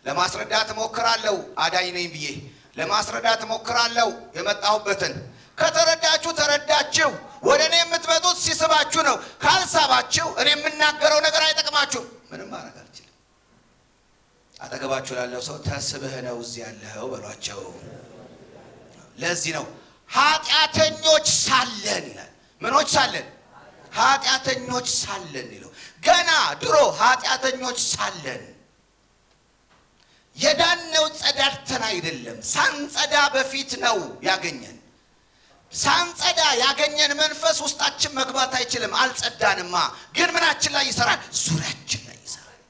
ለማስረዳት ሞክራለሁ አዳኝ ነኝ ብዬ፣ ለማስረዳት ሞክራለሁ የመጣሁበትን። ከተረዳችሁ ተረዳችሁ። ወደ እኔ የምትመጡት ሲስባችሁ ነው። ካልሳባችሁ እኔ የምናገረው ነገር አይጠቅማችሁም። ምንም ማድረግ አልችልም። አጠገባችሁ ላለው ሰው ተስበህ ነው እዚህ ያለኸው በሏቸው። ለዚህ ነው ኃጢአተኞች ሳለን ይላል። ምኖች ሳለን? ኃጢአተኞች ሳለን ይለው። ገና ድሮ ኃጢአተኞች ሳለን የዳነው ጸዳድተን አይደለም፣ ሳንጸዳ በፊት ነው ያገኘን። ሳንጸዳ ያገኘን መንፈስ ውስጣችን መግባት አይችልም። አልጸዳንማ። ግን ምናችን ላይ ይሰራል? ዙሪያችን ላይ ይሰራል።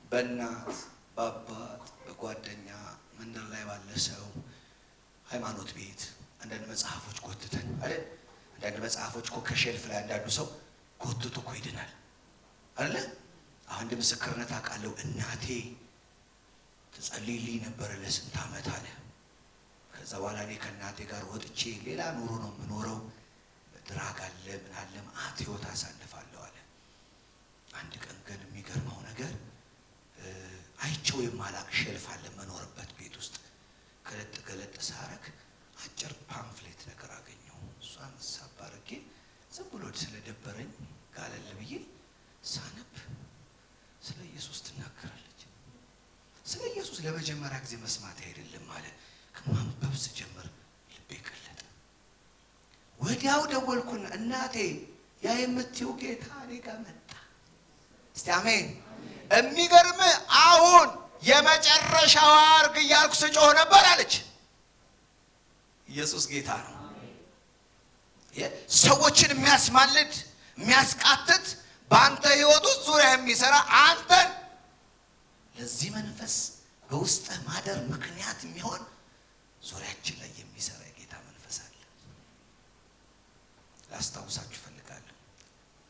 በእናት በአባት በጓደኛ መንደር ላይ ባለ ሰው፣ ሃይማኖት ቤት አንዳንድ መጽሐፎች ጎትተን አይደል? አንዳንድ መጽሐፎች እኮ ከሼልፍ ላይ አንዳንዱ ሰው ጎትቶ እኮ ይድናል አይደል? አንድ ምስክርነት አውቃለሁ። እናቴ ትጸልይልኝ ነበር ለስንት ዓመት አለ። ከዛ በኋላ እኔ ከእናቴ ጋር ወጥቼ ሌላ ኑሮ ነው የምኖረው። ድራግ አለ ምን አለ መዓት ህይወት አሳልፋለሁ አለ። አንድ ቀን ግን የሚገርመው ነገር አይቼው የማላቅ ሼልፍ አለ መኖርበት ቤት ውስጥ። ገለጥ ገለጥ ሳረግ አጭር ፓምፍሌት ነገር አገኘው። እሷን ሳብ አድርጌ ዝም ብሎ ስለደበረኝ ጋለል ብዬ ሳነብ ስለ ኢየሱስ ትናገራለች። ስለ ኢየሱስ ለመጀመሪያ ጊዜ መስማት አይደለም አለ። ከማንበብ ስጀምር ልቤ ቀለጠ። ወዲያው ደወልኩና እናቴ ያ የምትይው ጌታ እኔ ጋር መጣ። እስቲ አሜን። የሚገርም አሁን የመጨረሻው አርግ እያልኩ ስጮህ ነበር አለች። ኢየሱስ ጌታ ነው። ሰዎችን የሚያስማልድ የሚያስቃትት በአንተ ህይወት ውስጥ ዙሪያ የሚሰራ አንተን ለዚህ መንፈስ በውስጥ ማደር ምክንያት የሚሆን ዙሪያችን ላይ የሚሰራ የጌታ መንፈስ አለ። ላስታውሳችሁ እፈልጋለሁ።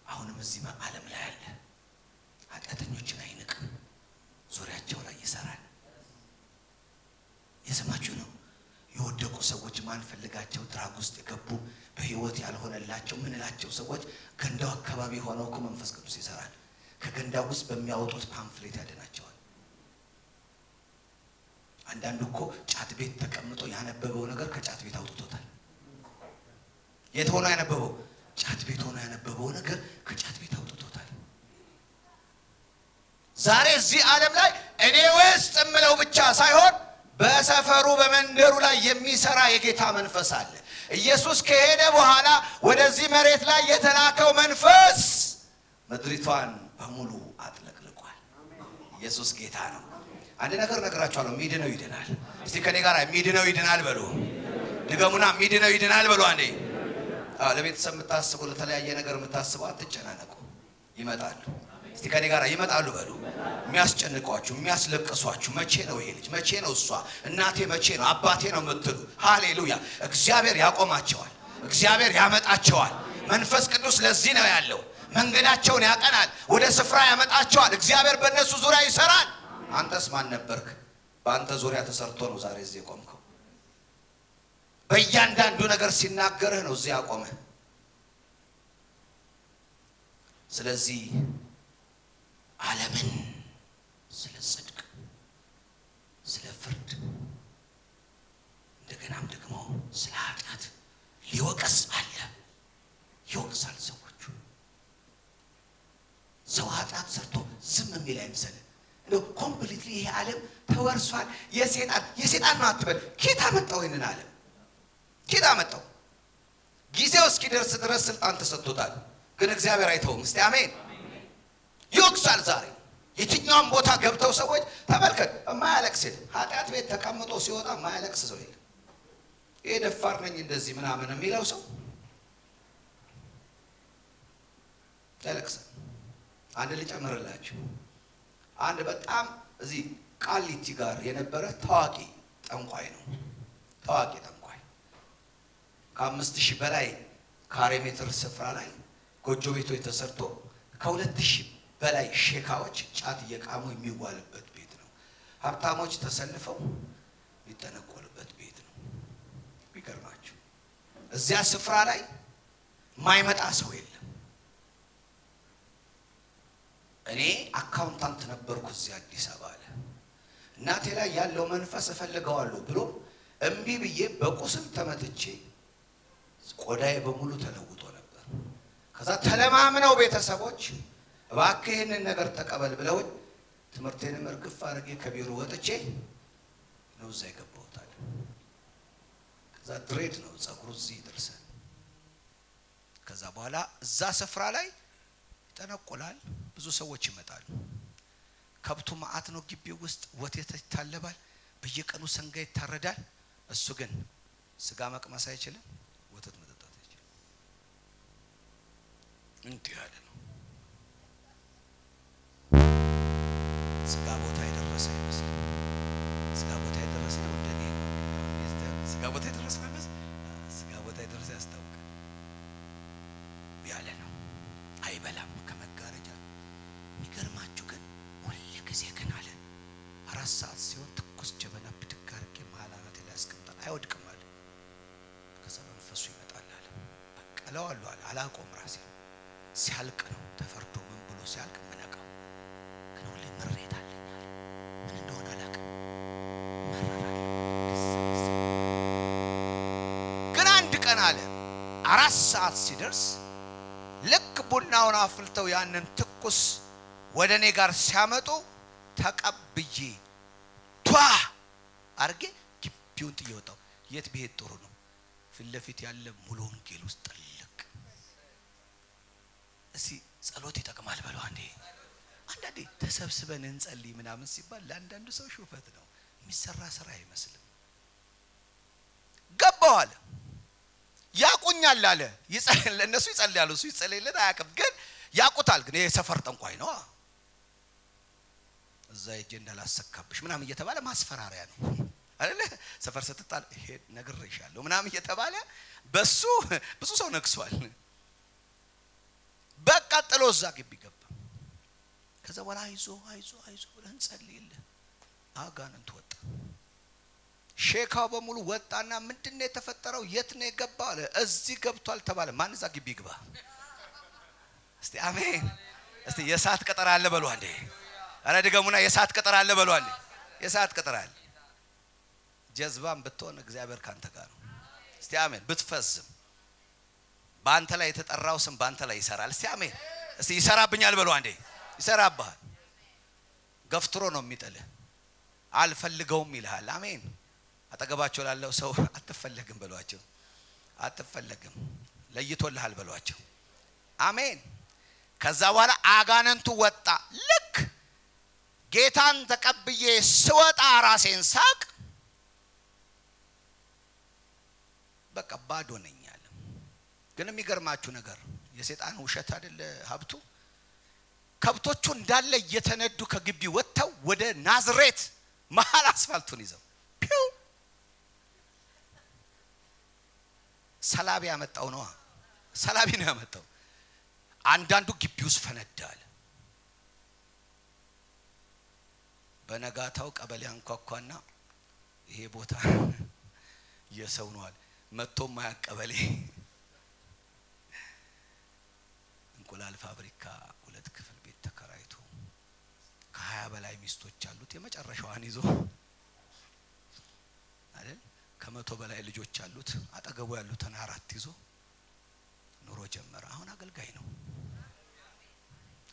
አሁንም እዚህ ዓለም ላይ አለ። ኃጢአተኞችን አይንቅም፣ ዙሪያቸው ላይ ይሰራል። የሰማችሁ ነው። የወደቁ ሰዎች ማንፈልጋቸው ድራግ ውስጥ የገቡ በህይወት ያልሆነላቸው ምንላቸው ሰዎች ገንዳው አካባቢ ሆነው እኮ መንፈስ ቅዱስ ይሰራል። ከገንዳው ውስጥ በሚያወጡት ፓምፍሌት ያድናቸዋል። አንዳንዱ እኮ ጫት ቤት ተቀምጦ ያነበበው ነገር ከጫት ቤት አውጥቶታል። የት ሆኖ ያነበበው? ጫት ቤት ሆኖ ያነበበው ነገር ከጫት ቤት አውጥቶታል። ዛሬ እዚህ ዓለም ላይ እኔ ውስጥ እምለው ብቻ ሳይሆን በሰፈሩ በመንደሩ ላይ የሚሰራ የጌታ መንፈስ አለ። ኢየሱስ ከሄደ በኋላ ወደዚህ መሬት ላይ የተላከው መንፈስ ምድሪቷን በሙሉ አጥለቅልቋል። ኢየሱስ ጌታ ነው። አንድ ነገር ነግራችኋለሁ። የሚድነው ይድናል። እስቲ ከኔ ጋር የሚድነው ይድናል በሉ። ድገሙና የሚድነው ይድናል በሉ። አንዴ ለቤተሰብ የምታስቡ ለተለያየ ነገር የምታስቡ አትጨናነቁ፣ ይመጣሉ። እስቲ ከኔ ጋር ይመጣሉ በሉ። የሚያስጨንቋችሁ የሚያስለቅሷችሁ መቼ ነው ይሄ ልጅ መቼ ነው እሷ እናቴ መቼ ነው አባቴ ነው የምትሉ፣ ሃሌሉያ። እግዚአብሔር ያቆማቸዋል። እግዚአብሔር ያመጣቸዋል። መንፈስ ቅዱስ ለዚህ ነው ያለው። መንገዳቸውን ያቀናል፣ ወደ ስፍራ ያመጣቸዋል። እግዚአብሔር በእነሱ ዙሪያ ይሰራል። አንተስ ማን ነበርክ? በአንተ ዙሪያ ተሰርቶ ነው ዛሬ እዚህ የቆምከው። በእያንዳንዱ ነገር ሲናገርህ ነው እዚህ ያቆመህ። ስለዚህ ዓለምን ስለ ጽድቅ፣ ስለ ፍርድ፣ እንደገናም ደግሞ ስለ ኃጢአት ሊወቀስ አለ። ይወቅሳል ሰዎቹ። ሰው ኃጢአት ሰርቶ ዝም የሚል አይምሰልህ። እንደው ኮምፕሊትሊ ይሄ ዓለም ተወርሷል። የሰይጣን ነው አትበል። ጌታ መጣው ይሄንን ዓለም ጌታ መጣው። ጊዜው እስኪደርስ ድረስ ስልጣን ተሰጥቶታል። ግን እግዚአብሔር አይተውም። እስቲ አሜን። ይወቅሳል። ዛሬ የትኛውም ቦታ ገብተው ሰዎች ተመልከት፣ የማያለቅስ ኃጢአት ቤት ተቀምጦ ሲወጣ የማያለቅስ ሰው የለም። ይሄ ደፋር ነኝ እንደዚህ ምናምን የሚለው ሰው ያለቅሳል። አንድ ልጨምርላችሁ። አንድ በጣም እዚህ ቃሊቲ ጋር የነበረ ታዋቂ ጠንቋይ ነው። ታዋቂ ጠንቋይ ከ5000 በላይ ካሬ ሜትር ስፍራ ላይ ጎጆ ቤቶች ተሰርቶ ከ2000 በላይ ሼካዎች ጫት እየቃሙ የሚዋልበት ቤት ነው። ሀብታሞች ተሰልፈው የሚጠነቆሉበት ቤት ነው። ይገርማችሁ እዚያ ስፍራ ላይ ማይመጣ ሰው የለም። እኔ አካውንታንት ነበርኩ እዚህ አዲስ አበባ አለ። እናቴ ላይ ያለው መንፈስ እፈልገዋለሁ ብሎ እምቢ ብዬ በቁስል ተመትቼ ቆዳዬ በሙሉ ተለውጦ ነበር። ከዛ ተለማምነው ቤተሰቦች እባክህ ይህንን ነገር ተቀበል ብለው ትምህርቴንም እርግፍ አድርጌ ከቢሮ ወጥቼ ነው እዛ የገባሁት አለ። ከዛ ድሬድ ነው ጸጉሩ እዚህ ይደርሳል። ከዛ በኋላ እዛ ስፍራ ላይ ይጠነቆላል። ብዙ ሰዎች ይመጣሉ። ከብቱ ማአት ነው ግቢው ውስጥ ወተት ይታለባል። በየቀኑ ሰንጋ ይታረዳል። እሱ ግን ስጋ መቅመስ አይችልም፣ ወተት መጠጣት አይችልም። እንዲህ ያለ ነው። ስጋ ቦታ የደረሰ ይመስላል። ስጋ ቦታ የደረሰ ነው እንደኔ ስጋ ቦታ የደረሰ ማለት ስጋ ቦታ የደረሰ ያስታውቃል ያለ ነው። አይበላም ከመጋረጃ። የሚገርማችሁ ግን ሁሉ ጊዜ ግን አለ 4 ሰዓት ሲሆን ትኩስ ጀበና ብድግ አድርጌ መሀል አናቴ ላይ አስቀምጣለሁ። አይወድቅም አለ። ከዛ መንፈሱ ይመጣል አለ። በቃ እለዋለሁ አለ። አላውቀውም ራሴ ሲያልቅ ነው ተፈርዶ ምን ብሎ ሲያልቅ ምነቃው። ግን ሁሌ ምሬት አለኝ አለ። ምን እንደሆነ አላውቅም። መረራል። ግን አንድ ቀን አለ 4 ሰዓት ሲደርስ ልክ ቡናውን አፍልተው ያንን ትኩስ ወደ እኔ ጋር ሲያመጡ ተቀብዬ ቷ አርጌ ግቢውን ጥዬ ወጣሁ። የት ብሄድ ጥሩ ነው? ፊት ለፊት ያለ ሙሉ ወንጌል ውስጥ ጥልቅ። እሺ ጸሎት ይጠቅማል በለው አንዴ። አንዳንዴ ተሰብስበን እንጸልይ ምናምን ሲባል ለአንዳንዱ ሰው ሹፈት ነው፣ የሚሰራ ስራ አይመስልም። ገባው አለ። ያቁኛል አለ። ይጸልል ለነሱ ይጸልያሉ፣ እሱ ይጸልይለት አያውቅም። ግን ያቁታል። ግን ይሄ ሰፈር ጠንቋይ ነው እዛ እጄ እንዳላሰካብሽ ምናምን እየተባለ ማስፈራሪያ ነው አይደለ? ሰፈር ስትጣል ይሄ ነግሬሻለሁ ምናምን እየተባለ በሱ ብዙ ሰው ነክሷል። በቃ ጥሎ እዛ ግቢ ገባ። ከዛ በኋላ አይዞ ብለን ጸልይልህ አጋንንት ወጣ። ሼካው በሙሉ ወጣና ምንድነው የተፈጠረው? የት ነው የገባው አለ። እዚህ ገብቷል ተባለ። ማን እዛ ግቢ ይግባ? እስቲ አሜን። እስቲ የሰዓት ቀጠራ አለ በሉ አንዴ። አረ ድገሙና የሰዓት ቀጠራ አለ በሉ አንዴ። የሰዓት ቀጠራ አለ። ጀዝባም ብትሆን እግዚአብሔር ካንተ ጋር ነው። እስቲ አሜን። ብትፈዝም ባንተ ላይ የተጠራው ስም ባንተ ላይ ይሰራል። እስቲ አሜን። እስቲ ይሰራብኛል በሉ አንዴ። ይሰራብሃል። ገፍትሮ ነው የሚጥልህ። አልፈልገውም ይልሃል። አሜን። አጠገባቸው ላለው ሰው አትፈለግም በሏቸው። አትፈለግም ለይቶልሃል በሏቸው። አሜን። ከዛ በኋላ አጋንንቱ ወጣ። ልክ ጌታን ተቀብዬ ስወጣ ራሴን ሳቅ በቃ ባዶ ነኝ አለ። ግን የሚገርማችሁ ነገር የሰይጣን ውሸት አይደለ ሀብቱ። ከብቶቹ እንዳለ እየተነዱ ከግቢ ወጥተው ወደ ናዝሬት መሃል አስፋልቱን ይዘው ፒው ሰላቢ ያመጣው ነው። ሰላቢ ነው ያመጣው። አንዳንዱ ግቢ ውስጥ ፈነዳል። በነጋታው ቀበሌ አንኳኳና ይሄ ቦታ የሰው ነው አለ። መጥቶ ማያቅ ቀበሌ እንቁላል ፋብሪካ 2 ክፍል ቤት ተከራይቶ ከ20 በላይ ሚስቶች አሉት። የመጨረሻዋን ይዞ አይደል ከ100 በላይ ልጆች አሉት። አጠገቡ ያሉትን 4 ይዞ ኑሮ ጀመረ። አሁን አገልጋይ ነው።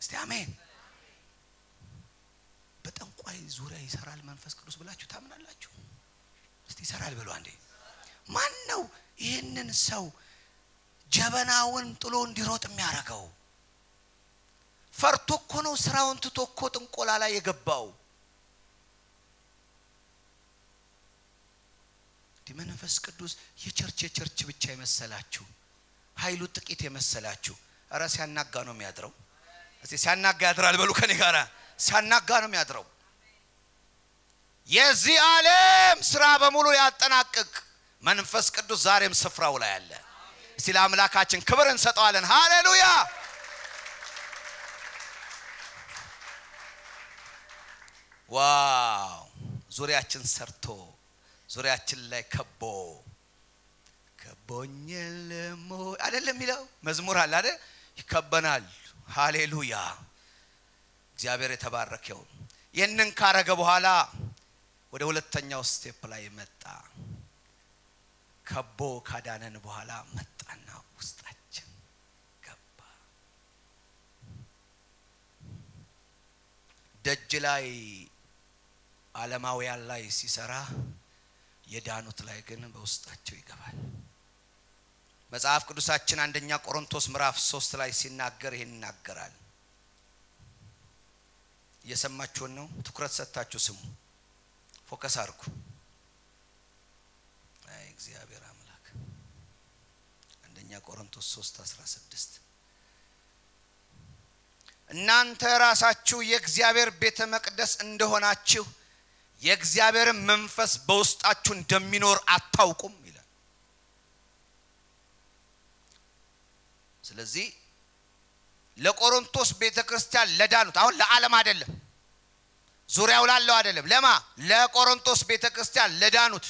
እስቲ አሜን። በጠንቋይ ዙሪያ ይሰራል መንፈስ ቅዱስ ብላችሁ ታምናላችሁ? እስቲ ይሰራል በሉ አንዴ። ማን ነው ይሄንን ሰው ጀበናውን ጥሎ እንዲሮጥ የሚያረጋው? ፈርቶ እኮ ነው ስራውን ትቶ እኮ ጥንቆላ ላይ የገባው። መንፈስ ቅዱስ የቸርች ብቻ የመሰላችሁ ኃይሉ ጥቂት የመሰላችሁ አረ ሲያናጋ ነው የሚያድረው። እስቲ ሲያናጋ ያድራል በሉ ከኔ ጋር። ሲያናጋ ነው የሚያድረው። የዚህ ዓለም ስራ በሙሉ ያጠናቅቅ መንፈስ ቅዱስ ዛሬም ስፍራው ላይ አለ። እስቲ ለአምላካችን ክብር እንሰጠዋለን። ሃሌሉያ ዋው ዙሪያችን ሰርቶ ዙሪያችን ላይ ከቦኝልሞ አይደለም የሚለው መዝሙር አለ አይደል? ይከበናል። ሃሌሉያ እግዚአብሔር የተባረከው። ይህንን ካረገ በኋላ ወደ ሁለተኛው ስቴፕ ላይ መጣ። ከቦ ካዳነን በኋላ መጣና ውስጣችን ገባ። ደጅ ላይ ዓለማውያን ላይ ሲሰራ የዳኑት ላይ ግን በውስጣቸው ይገባል። መጽሐፍ ቅዱሳችን አንደኛ ቆሮንቶስ ምዕራፍ 3 ላይ ሲናገር ይሄን ይናገራል። እየሰማችሁ ነው? ትኩረት ሰጣችሁ ስሙ። ፎከስ አድርጉ። አይ እግዚአብሔር አምላክ አንደኛ ቆሮንቶስ 3:16 እናንተ ራሳችሁ የእግዚአብሔር ቤተ መቅደስ እንደሆናችሁ የእግዚአብሔር መንፈስ በውስጣችሁ እንደሚኖር አታውቁም ይላል። ስለዚህ ለቆሮንቶስ ቤተክርስቲያን ለዳኑት አሁን ለዓለም አይደለም፣ ዙሪያው ላለው አይደለም፣ ለቆሮንቶስ ቤተክርስቲያን ለዳኑት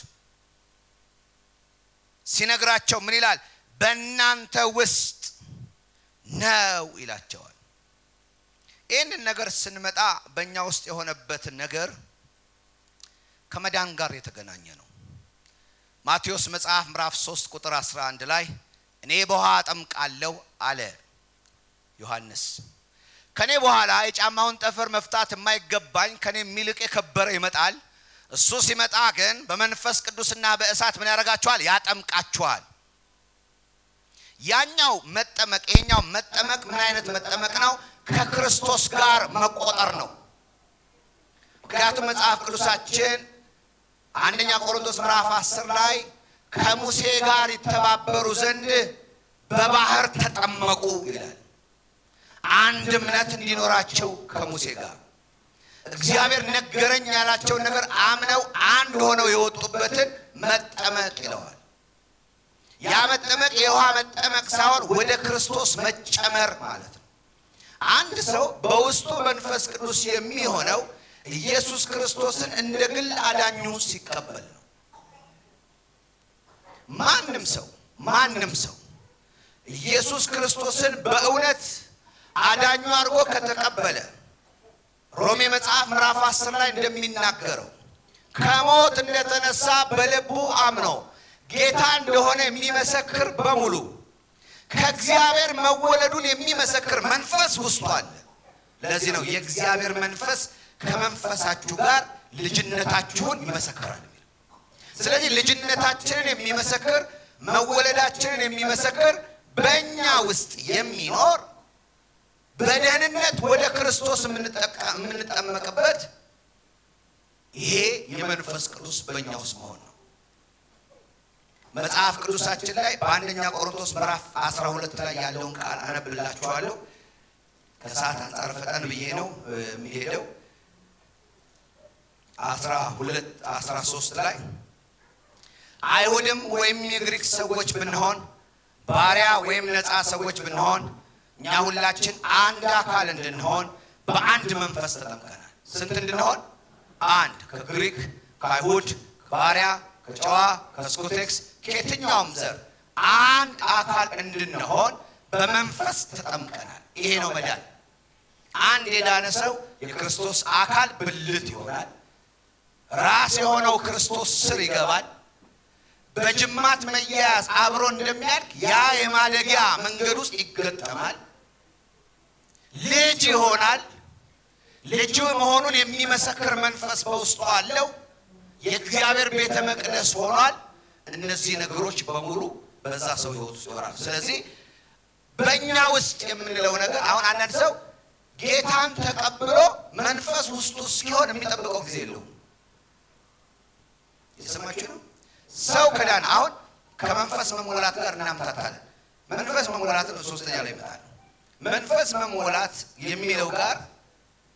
ሲነግራቸው ምን ይላል? በእናንተ ውስጥ ነው ይላቸዋል። ይህንን ነገር ስንመጣ በእኛ ውስጥ የሆነበት ነገር ከመዳን ጋር የተገናኘ ነው። ማቴዎስ መጽሐፍ ምዕራፍ 3 ቁጥር 11 ላይ እኔ በውሃ አጠምቃለሁ አለ ዮሐንስ። ከኔ በኋላ የጫማውን ጠፍር መፍታት የማይገባኝ ከኔ የሚልቅ የከበረ ይመጣል። እሱ ሲመጣ ግን በመንፈስ ቅዱስና በእሳት ምን ያደርጋችኋል? ያጠምቃችኋል። ያኛው መጠመቅ ይሄኛው መጠመቅ ምን አይነት መጠመቅ ነው? ከክርስቶስ ጋር መቆጠር ነው። ምክንያቱም መጽሐፍ ቅዱሳችን አንደኛ ቆሮንቶስ ምዕራፍ 10 ላይ ከሙሴ ጋር ይተባበሩ ዘንድ በባህር ተጠመቁ ይላል። አንድ እምነት እንዲኖራቸው ከሙሴ ጋር እግዚአብሔር ነገረኝ ያላቸው ነገር አምነው አንድ ሆነው የወጡበትን መጠመቅ ይለዋል። ያ መጠመቅ የውሃ መጠመቅ ሳይሆን ወደ ክርስቶስ መጨመር ማለት ነው። አንድ ሰው በውስጡ መንፈስ ቅዱስ የሚሆነው ኢየሱስ ክርስቶስን እንደ ግል አዳኙ ሲቀበል ነው። ማንም ሰው ኢየሱስ ክርስቶስን በእውነት አዳኙ አድርጎ ከተቀበለ ሮሜ መጽሐፍ ምዕራፍ 10 ላይ እንደሚናገረው ከሞት እንደተነሳ በልቡ አምኖ ጌታ እንደሆነ የሚመሰክር በሙሉ ከእግዚአብሔር መወለዱን የሚመሰክር መንፈስ ውስጡ አለ። ለዚህ ነው የእግዚአብሔር መንፈስ ከመንፈሳችሁ ጋር ልጅነታችሁን ይመሰክራል የሚለው። ስለዚህ ልጅነታችንን የሚመሰክር መወለዳችንን የሚመሰክር በእኛ ውስጥ የሚኖር በደህንነት ወደ ክርስቶስ የምንጠመቅበት ይሄ የመንፈስ ቅዱስ በእኛ ውስጥ መሆን ነው። መጽሐፍ ቅዱሳችን ላይ በአንደኛ ቆሮንቶስ ምዕራፍ 12 ላይ ያለውን ቃል አነብላችኋለሁ። ከሰዓት አንፃር ፈጠን ብዬ ነው የሚሄደው። 12:13 ላይ አይሁድም ወይም የግሪክ ሰዎች ብንሆን ባሪያ ወይም ነፃ ሰዎች ብንሆን እኛ ሁላችን አንድ አካል እንድንሆን በአንድ መንፈስ ተጠምቀናል። ስንት እንድንሆን? አንድ። ከግሪክ፣ ከአይሁድ፣ ከባሪያ፣ ከጨዋ፣ ከስኮቴክስ ከየትኛውም ዘር አንድ አካል እንድንሆን በመንፈስ ተጠምቀናል። ይሄ ነው መዳን። አንድ የዳነ ሰው የክርስቶስ አካል ብልት ይሆናል። ራስ የሆነው ክርስቶስ ስር ይገባል። በጅማት መያያዝ አብሮ እንደሚያድግ ያ የማደጊያ መንገድ ውስጥ ይገጠማል። ልጅ ይሆናል። ልጅ መሆኑን የሚመሰክር መንፈስ በውስጡ አለው። የእግዚአብሔር ቤተ መቅደስ ሆኗል። እነዚህ ነገሮች በሙሉ በዛ ሰው ህይወት ውስጥ ይኖራሉ። ስለዚህ በእኛ ውስጥ የምንለው ነገር አሁን አንዳንድ ሰው ጌታን ተቀብሎ መንፈስ ውስጡ እስኪሆን የሚጠብቀው ጊዜ የለውም። የሰማችሁ ነው? ሰው ከዳን አሁን ከመንፈስ መሞላት ጋር እናምታታለን። መንፈስ መሞላት ሶስተኛ ላይ ይመጣል። መንፈስ መሞላት የሚለው ጋር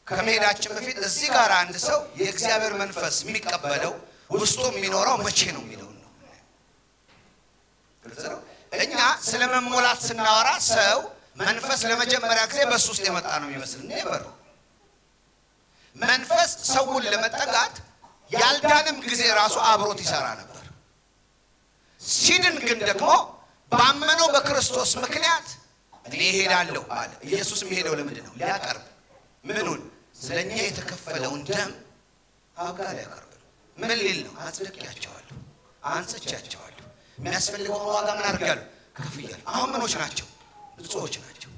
ከመሄዳችን በፊት እዚህ ጋር አንድ ሰው የእግዚአብሔር መንፈስ የሚቀበለው ውስጡ የሚኖረው መቼ ነው የሚለው ነው። ግልጽ ነው። እኛ ስለ መሞላት ስናወራ ሰው መንፈስ ለመጀመሪያ ጊዜ በሱ ውስጥ የመጣ ነው የሚመስል ነበር። መንፈስ ሰውን ለመጠጋት ያልዳንም ጊዜ ራሱ አብሮት ይሰራ ነበር። ሲድን ግን ደግሞ ባመነው በክርስቶስ ምክንያት እኔ እሄዳለሁ አለ። ኢየሱስ የሚሄደው ለምንድን ነው? ሊያቀርብ ምኑን? ስለኛ የተከፈለውን ደም አብ ጋር ሊያቀርብ ነው። ምን ሊል ነው? አጽድቄያቸዋለሁ፣ አንጽቻቸዋለሁ፣ የሚያስፈልገውን ዋጋ ምን አድርጋለሁ? ከፍያለሁ። አሁን ምኖች ናቸው? ንጹሖች ናቸው።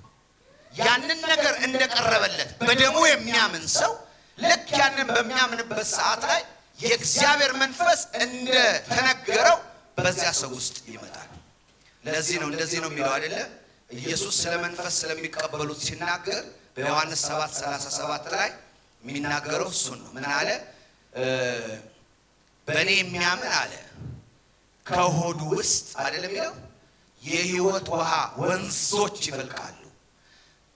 ያንን ነገር እንደቀረበለት በደሙ የሚያምን ሰው ልክ ያንን በሚያምንበት ሰዓት ላይ የእግዚአብሔር መንፈስ እንደተነገረው በዚያ ሰው ውስጥ ይመጣል። ለዚህ ነው እንደዚህ ነው የሚለው አይደለ? ኢየሱስ ስለ መንፈስ ስለሚቀበሉት ሲናገር በዮሐንስ 7:37 ላይ የሚናገረው እሱን ነው። ምን አለ? በእኔ የሚያምን አለ ከሆዱ ውስጥ አይደለም የሚለው የሕይወት ውሃ ወንዞች ይፈልቃሉ።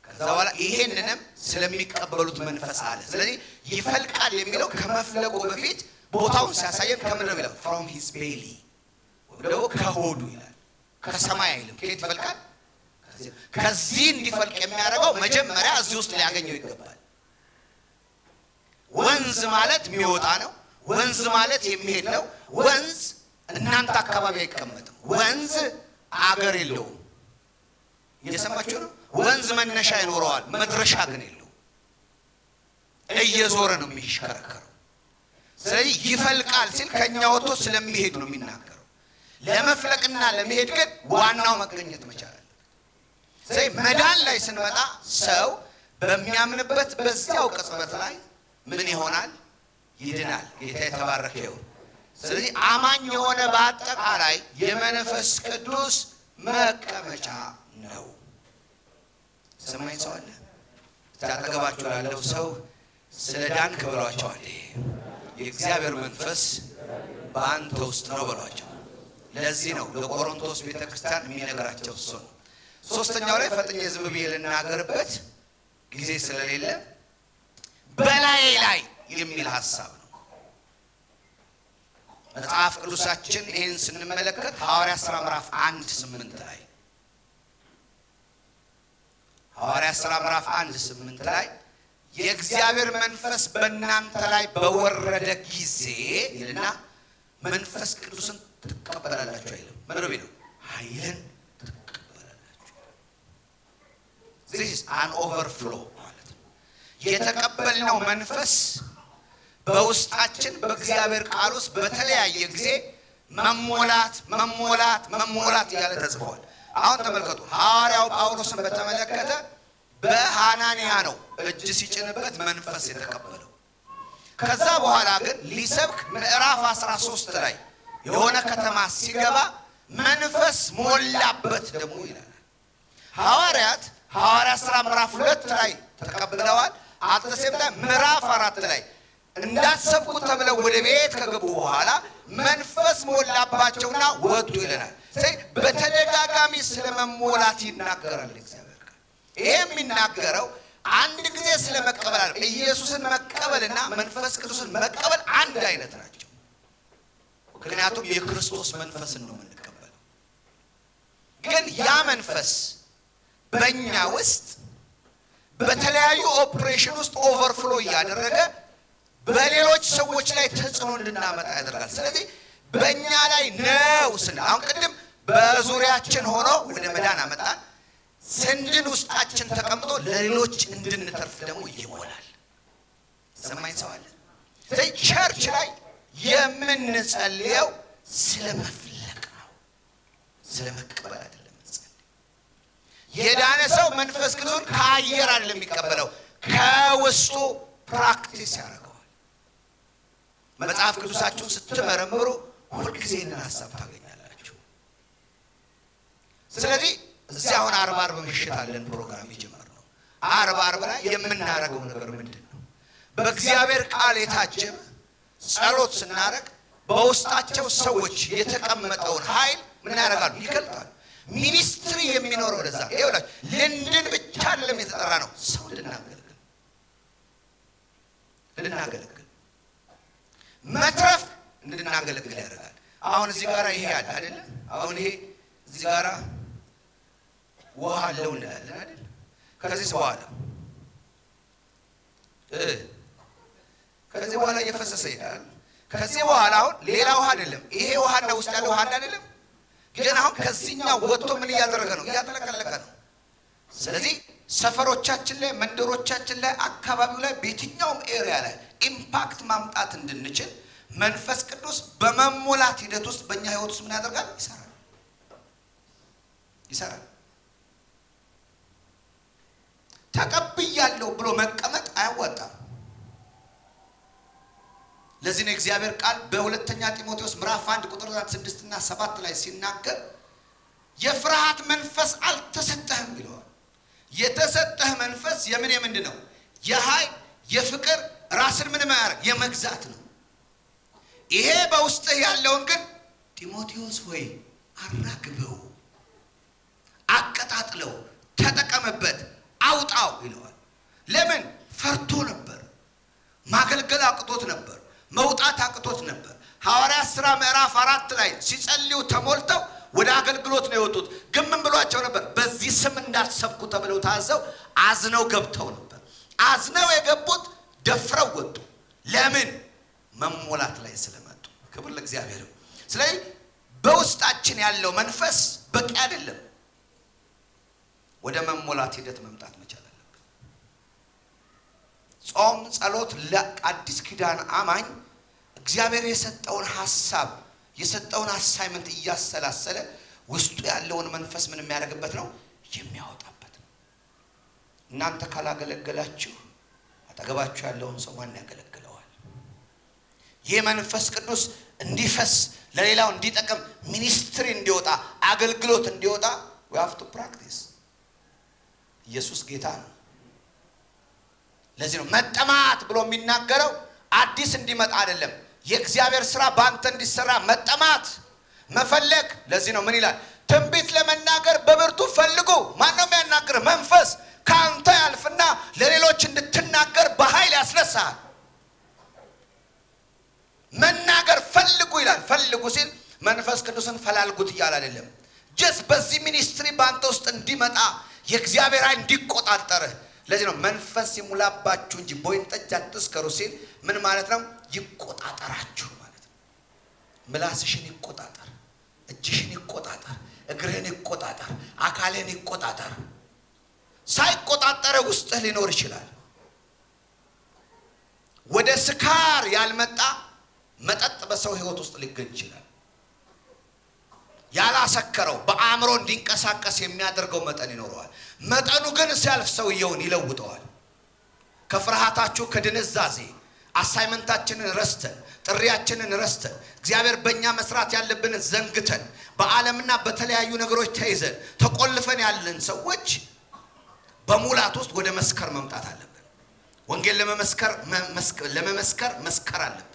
ከዛ በኋላ ይሄንንም ስለሚቀበሉት መንፈስ አለ። ስለዚህ ይፈልቃል የሚለው ከመፍለቁ በፊት ቦታውን ሲያሳየን ከምን ነው የሚለው? from his belly ወይም ከሆዱ ይላል። ከሰማይ አይልም። ከየት ይፈልቃል? ከዚህ እንዲፈልቅ የሚያደርገው መጀመሪያ እዚህ ውስጥ ሊያገኘው ይገባል። ወንዝ ማለት የሚወጣ ነው። ወንዝ ማለት የሚሄድ ነው። ወንዝ እናንተ አካባቢ አይቀመጥም። ወንዝ አገር የለውም። እየሰማችሁ ነው? ወንዝ መነሻ ይኖረዋል፣ መድረሻ ግን የለውም። እየዞረ ነው የሚሽከረከረው። ስለዚህ ይፈልቃል ሲል ከኛ ወጥቶ ስለሚሄድ ነው የሚናገረው። ለመፍለቅና ለመሄድ ግን ዋናው መገኘት መቻል አለበት። ስለዚህ መዳን ላይ ስንመጣ ሰው በሚያምንበት በዚያው ቅጽበት ላይ ምን ይሆናል? ይድናል። ጌታ የተባረከ ይሁን። ስለዚህ አማኝ የሆነ በአጠቃላይ የመንፈስ ቅዱስ መቀመጫ ነው። ሰማኝ ሰው አለ? ታጠገባችሁ ላለው ሰው ስለ ዳንክ ብሏቸዋል። የእግዚአብሔር መንፈስ በአንተ ውስጥ ነው ብሏቸው። ለዚህ ነው ለቆሮንቶስ ቤተክርስቲያን የሚነግራቸው እሱ ነው። ሶስተኛው ላይ ፈጥኜ ዝም ብዬ ልናገርበት ጊዜ ስለሌለ በላይ ላይ የሚል ሐሳብ ነው። መጽሐፍ ቅዱሳችን ይህን ስንመለከት ሐዋርያት ሥራ ምዕራፍ 1:8 ላይ ሐዋርያት ሥራ ምዕራፍ 1:8 ላይ የእግዚአብሔር መንፈስ በእናንተ ላይ በወረደ ጊዜ ይልና መንፈስ ቅዱስን ትቀበላላችሁ አይልም። ምን ነው የሚለው? ኃይልን ትቀበላላችሁ። this is an overflow ማለት ነው። የተቀበልነው መንፈስ በውስጣችን በእግዚአብሔር ቃል ውስጥ በተለያየ ጊዜ መሞላት መሞላት መሞላት እያለ ተጽፏል። አሁን ተመልከቱ። ሐዋርያው ጳውሎስን በተመለከተ በሐናንያ ነው እጅ ሲጭንበት መንፈስ የተቀበለው። ከዛ በኋላ ግን ሊሰብክ ምዕራፍ 13 ላይ የሆነ ከተማ ሲገባ መንፈስ ሞላበት ደግሞ ይላል። ሐዋርያት ሥራ ምዕራፍ 2 ላይ ተቀብለዋል። አጥተሰብታ ምዕራፍ 4 ላይ እንዳትሰብኩት ተብለው ወደ ቤት ከገቡ በኋላ መንፈስ ሞላባቸውና ወጡ ይለናል። ስለዚህ በተደጋጋሚ ስለመሞላት ይናገራል እግዚአብሔር ቃል። ይሄ የሚናገረው አንድ ጊዜ ስለመቀበል አይደለም። ኢየሱስን መቀበልና መንፈስ ቅዱስን መቀበል አንድ አይነት ናቸው። ምክንያቱም የክርስቶስ መንፈስን ነው የምንቀበለው። ግን ያ መንፈስ በእኛ ውስጥ በተለያዩ ኦፕሬሽን ውስጥ ኦቨርፍሎ እያደረገ በሌሎች ሰዎች ላይ ተጽዕኖ እንድናመጣ ያደርጋል። ስለዚህ በእኛ ላይ ነው ስንል አሁን ቅድም በዙሪያችን ሆኖ ወደ መዳን አመጣን። ስንድን ውስጣችን ተቀምጦ ለሌሎች እንድንተርፍ ደግሞ ይሞላል። ሰማኝ ሰው አለ? ስለዚህ ቸርች ላይ የምንጸልየው ስለ መፍለቅ ነው፣ ስለ መቀበል አይደለም። የዳነ ሰው መንፈስ ቅዱስን ከአየር አይደለም የሚቀበለው፣ ከውስጡ ፕራክቲስ ያደርጋል። መጽሐፍ ቅዱሳችሁን ስትመረምሩ ሁልጊዜ ይህንን ሐሳብ ታገኛላችሁ። ስለዚህ እዚህ አሁን ዓርብ ምሽት አለን ፕሮግራም የጀመርነው። ዓርብ ላይ የምናደርገው ነገር ምንድን ነው? በእግዚአብሔር ቃል የታጀበ ጸሎት ስናደርግ በውስጣቸው ሰዎች የተቀመጠውን ኃይል ምን ያደርጋሉ? ይገልጣሉ። ሚኒስትሪ የሚኖረው ለዛ ይኸውላችሁ፣ ልንድን ብቻ አይደለም የተጠራ ነው፣ ሰው ልናገለግል መትረፍ እንድናገለግል ያደርጋል። አሁን እዚህ ጋር ይሄ አለ አይደል? አሁን ይሄ እዚህ ጋር ውሃ አለው እንላለን አይደል? ከዚህ በኋላ ከዚህ በኋላ እየፈሰሰ ይሄዳል። ከዚህ በኋላ አሁን ሌላ ውሃ አይደለም፣ ይሄ ውሃና ውስጥ ያለው ውሃ አይደለም። ግን አሁን ከዚህኛው ወጥቶ ምን እያደረገ ነው? እያጠለቀለቀ ነው። ስለዚህ ሰፈሮቻችን ላይ፣ መንደሮቻችን ላይ፣ አካባቢው ላይ፣ በየትኛውም ኤሪያ ላይ ኢምፓክት ማምጣት እንድንችል መንፈስ ቅዱስ በመሞላት ሂደት ውስጥ በእኛ ህይወት ውስጥ ምን ያደርጋል? ይሰራል። ተቀብያለሁ ብሎ መቀመጥ አያዋጣም። ለዚህ ነው እግዚአብሔር ቃል በሁለተኛ ጢሞቴዎስ ምዕራፍ 1 ቁጥር 6 እና 7 ላይ ሲናገር የፍርሃት መንፈስ አልተሰጠህም ይለዋል። የተሰጠህ መንፈስ ምንድን ነው? የኃይል፣ የፍቅር፣ ራስን ምን ማድረግ የመግዛት ነው። ይሄ በውስጥህ ያለውን ግን ጢሞቴዎስ ሆይ አራግበው፣ አቀጣጥለው፣ ተጠቀምበት፣ አውጣው ይለዋል። ለምን? ፈርቶ ነበር፣ ማገልገል አቅቶት ነበር፣ መውጣት አቅቶት ነበር። ሐዋርያት ሥራ ምዕራፍ 4 ላይ ሲጸልዩ ተሞልተው ወደ አገልግሎት ነው የወጡት። ግን ምን ብሏቸው ነበር? በዚህ ስም እንዳትሰብኩ ተብለው ታዘው አዝነው ገብተው ነበር። አዝነው የገቡት ደፍረው ወጡ። ለምን? መሞላት ላይ ስለመጡ። ክብር ለእግዚአብሔር። ስለዚህ በውስጣችን ያለው መንፈስ በቂ አይደለም። ወደ መሞላት ሂደት መምጣት መቻል አለበት። ጾም፣ ጸሎት ለአዲስ ኪዳን አማኝ እግዚአብሔር የሰጠውን ሐሳብ የሰጠውን አሳይመንት እያሰላሰለ ውስጡ ያለውን መንፈስ ምን የሚያደርግበት ነው? የሚያወጣበት ነው። እናንተ ካላገለገላችሁ አጠገባችሁ ያለውን ሰው ማን ያገለግለዋል? ይህ መንፈስ ቅዱስ እንዲፈስ ለሌላው እንዲጠቅም ሚኒስትሪ እንዲወጣ አገልግሎት እንዲወጣ we have to practice። ኢየሱስ ጌታ ነው። ለዚህ ነው መጠማት ብሎ የሚናገረው አዲስ እንዲመጣ አይደለም። የእግዚአብሔር ሥራ ባንተ እንዲሰራ መጠማት መፈለግ። ለዚህ ነው ምን ይላል? ትንቢት ለመናገር በብርቱ ፈልጉ። ማን ነው የሚያናገር? መንፈስ ካንተ ያልፍና ለሌሎች እንድትናገር በኃይል ያስነሳል። መናገር ፈልጉ ይላል። ፈልጉ ሲል መንፈስ ቅዱስን ፈላልጉት እያለ አይደለም። ጀስት በዚህ ሚኒስትሪ ባንተ ውስጥ እንዲመጣ የእግዚአብሔር ኃይል እንዲቆጣጠርህ። ለዚህ ነው መንፈስ ይሙላባችሁ እንጂ በወይን ጠጅ አትስከሩ ሲል ምን ማለት ነው? ይቆጣጠራችሁ ማለት ነው። ምላስሽን ይቆጣጠር፣ እጅሽን ይቆጣጠር፣ እግርህን ይቆጣጠር፣ አካልህን ይቆጣጠር። ሳይቆጣጠረ ውስጥህ ሊኖር ይችላል። ወደ ስካር ያልመጣ መጠጥ በሰው ህይወት ውስጥ ሊገኝ ይችላል። ያላሰከረው በአእምሮ እንዲንቀሳቀስ የሚያደርገው መጠን ይኖረዋል። መጠኑ ግን ሲያልፍ ሰውየውን ይለውጠዋል። ከፍርሃታችሁ ከድንዛዜ አሳይመንታችንን ረስተን ጥሪያችንን ረስተን እግዚአብሔር በእኛ መስራት ያለብን ዘንግተን በዓለምና በተለያዩ ነገሮች ተይዘን ተቆልፈን ያለን ሰዎች በሙላት ውስጥ ወደ መስከር መምጣት አለብን። ወንጌል ለመመስከር መስከር አለብን።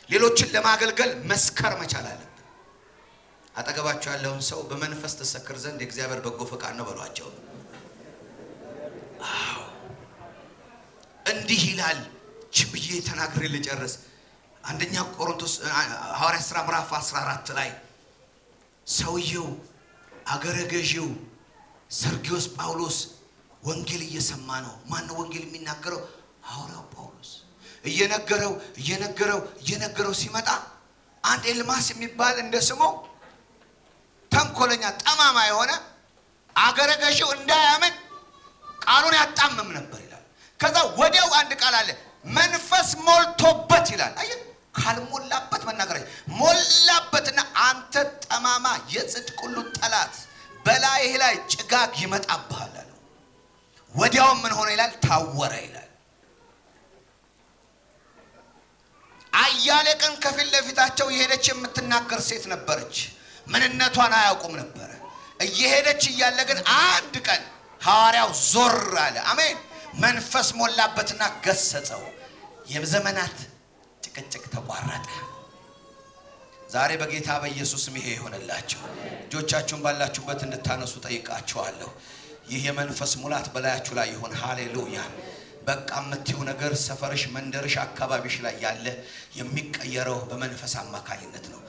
ሌሎችን ለማገልገል መስከር መቻል አለብን። አጠገባችሁ ያለውን ሰው በመንፈስ ተሰክር ዘንድ የእግዚአብሔር በጎ ፈቃድ ነው በሏቸው። አዎ እንዲህ ይላል። ችብዬ ተናግሬ ልጨርስ። አንደኛ ቆሮንቶስ ሐዋርያት ሥራ ምዕራፍ 14 ላይ ሰውየው አገረ ገዢው ሰርጊዮስ ጳውሎስ ወንጌል እየሰማ ነው። ማን ነው ወንጌል የሚናገረው? ሐዋርያው ጳውሎስ እየነገረው ሲመጣ አንድ ኤልማስ የሚባል እንደ ስሙ ተንኮለኛ ጠማማ የሆነ አገረ ገዢው እንዳያምን ቃሉን ያጣምም ነበር ይላል። ከዛ ወዲያው አንድ ቃል አለ፣ መንፈስ ሞልቶበት ይላል። አየ ካልሞላበት መናገር ሞላበትና አንተ ጠማማ የጽድቅ ሁሉ ጠላት በላይህ ላይ ጭጋግ ይመጣብሃል አለ። ወዲያው ምን ሆነ ይላል? ታወረ ይላል። አያሌ ቀን ከፊት ለፊታቸው የሄደች የምትናገር ሴት ነበረች። ምንነቷን አያውቁም ነበር። እየሄደች እያለ ግን አንድ ቀን ሐዋርያው ዞር አለ። አሜን። መንፈስ ሞላበትና ገሰጸው። የዘመናት ጭቅጭቅ ተቋረጠ። ዛሬ በጌታ በኢየሱስ ስም ይሄ ይሆንላችሁ። እጆቻችሁን ባላችሁበት እንድታነሱ ጠይቃችኋለሁ። ይህ የመንፈስ ሙላት በላያችሁ ላይ ይሁን። ሃሌሉያ። በቃ የምትይው ነገር ሰፈርሽ፣ መንደርሽ፣ አካባቢሽ ላይ ያለ የሚቀየረው በመንፈስ አማካኝነት ነው።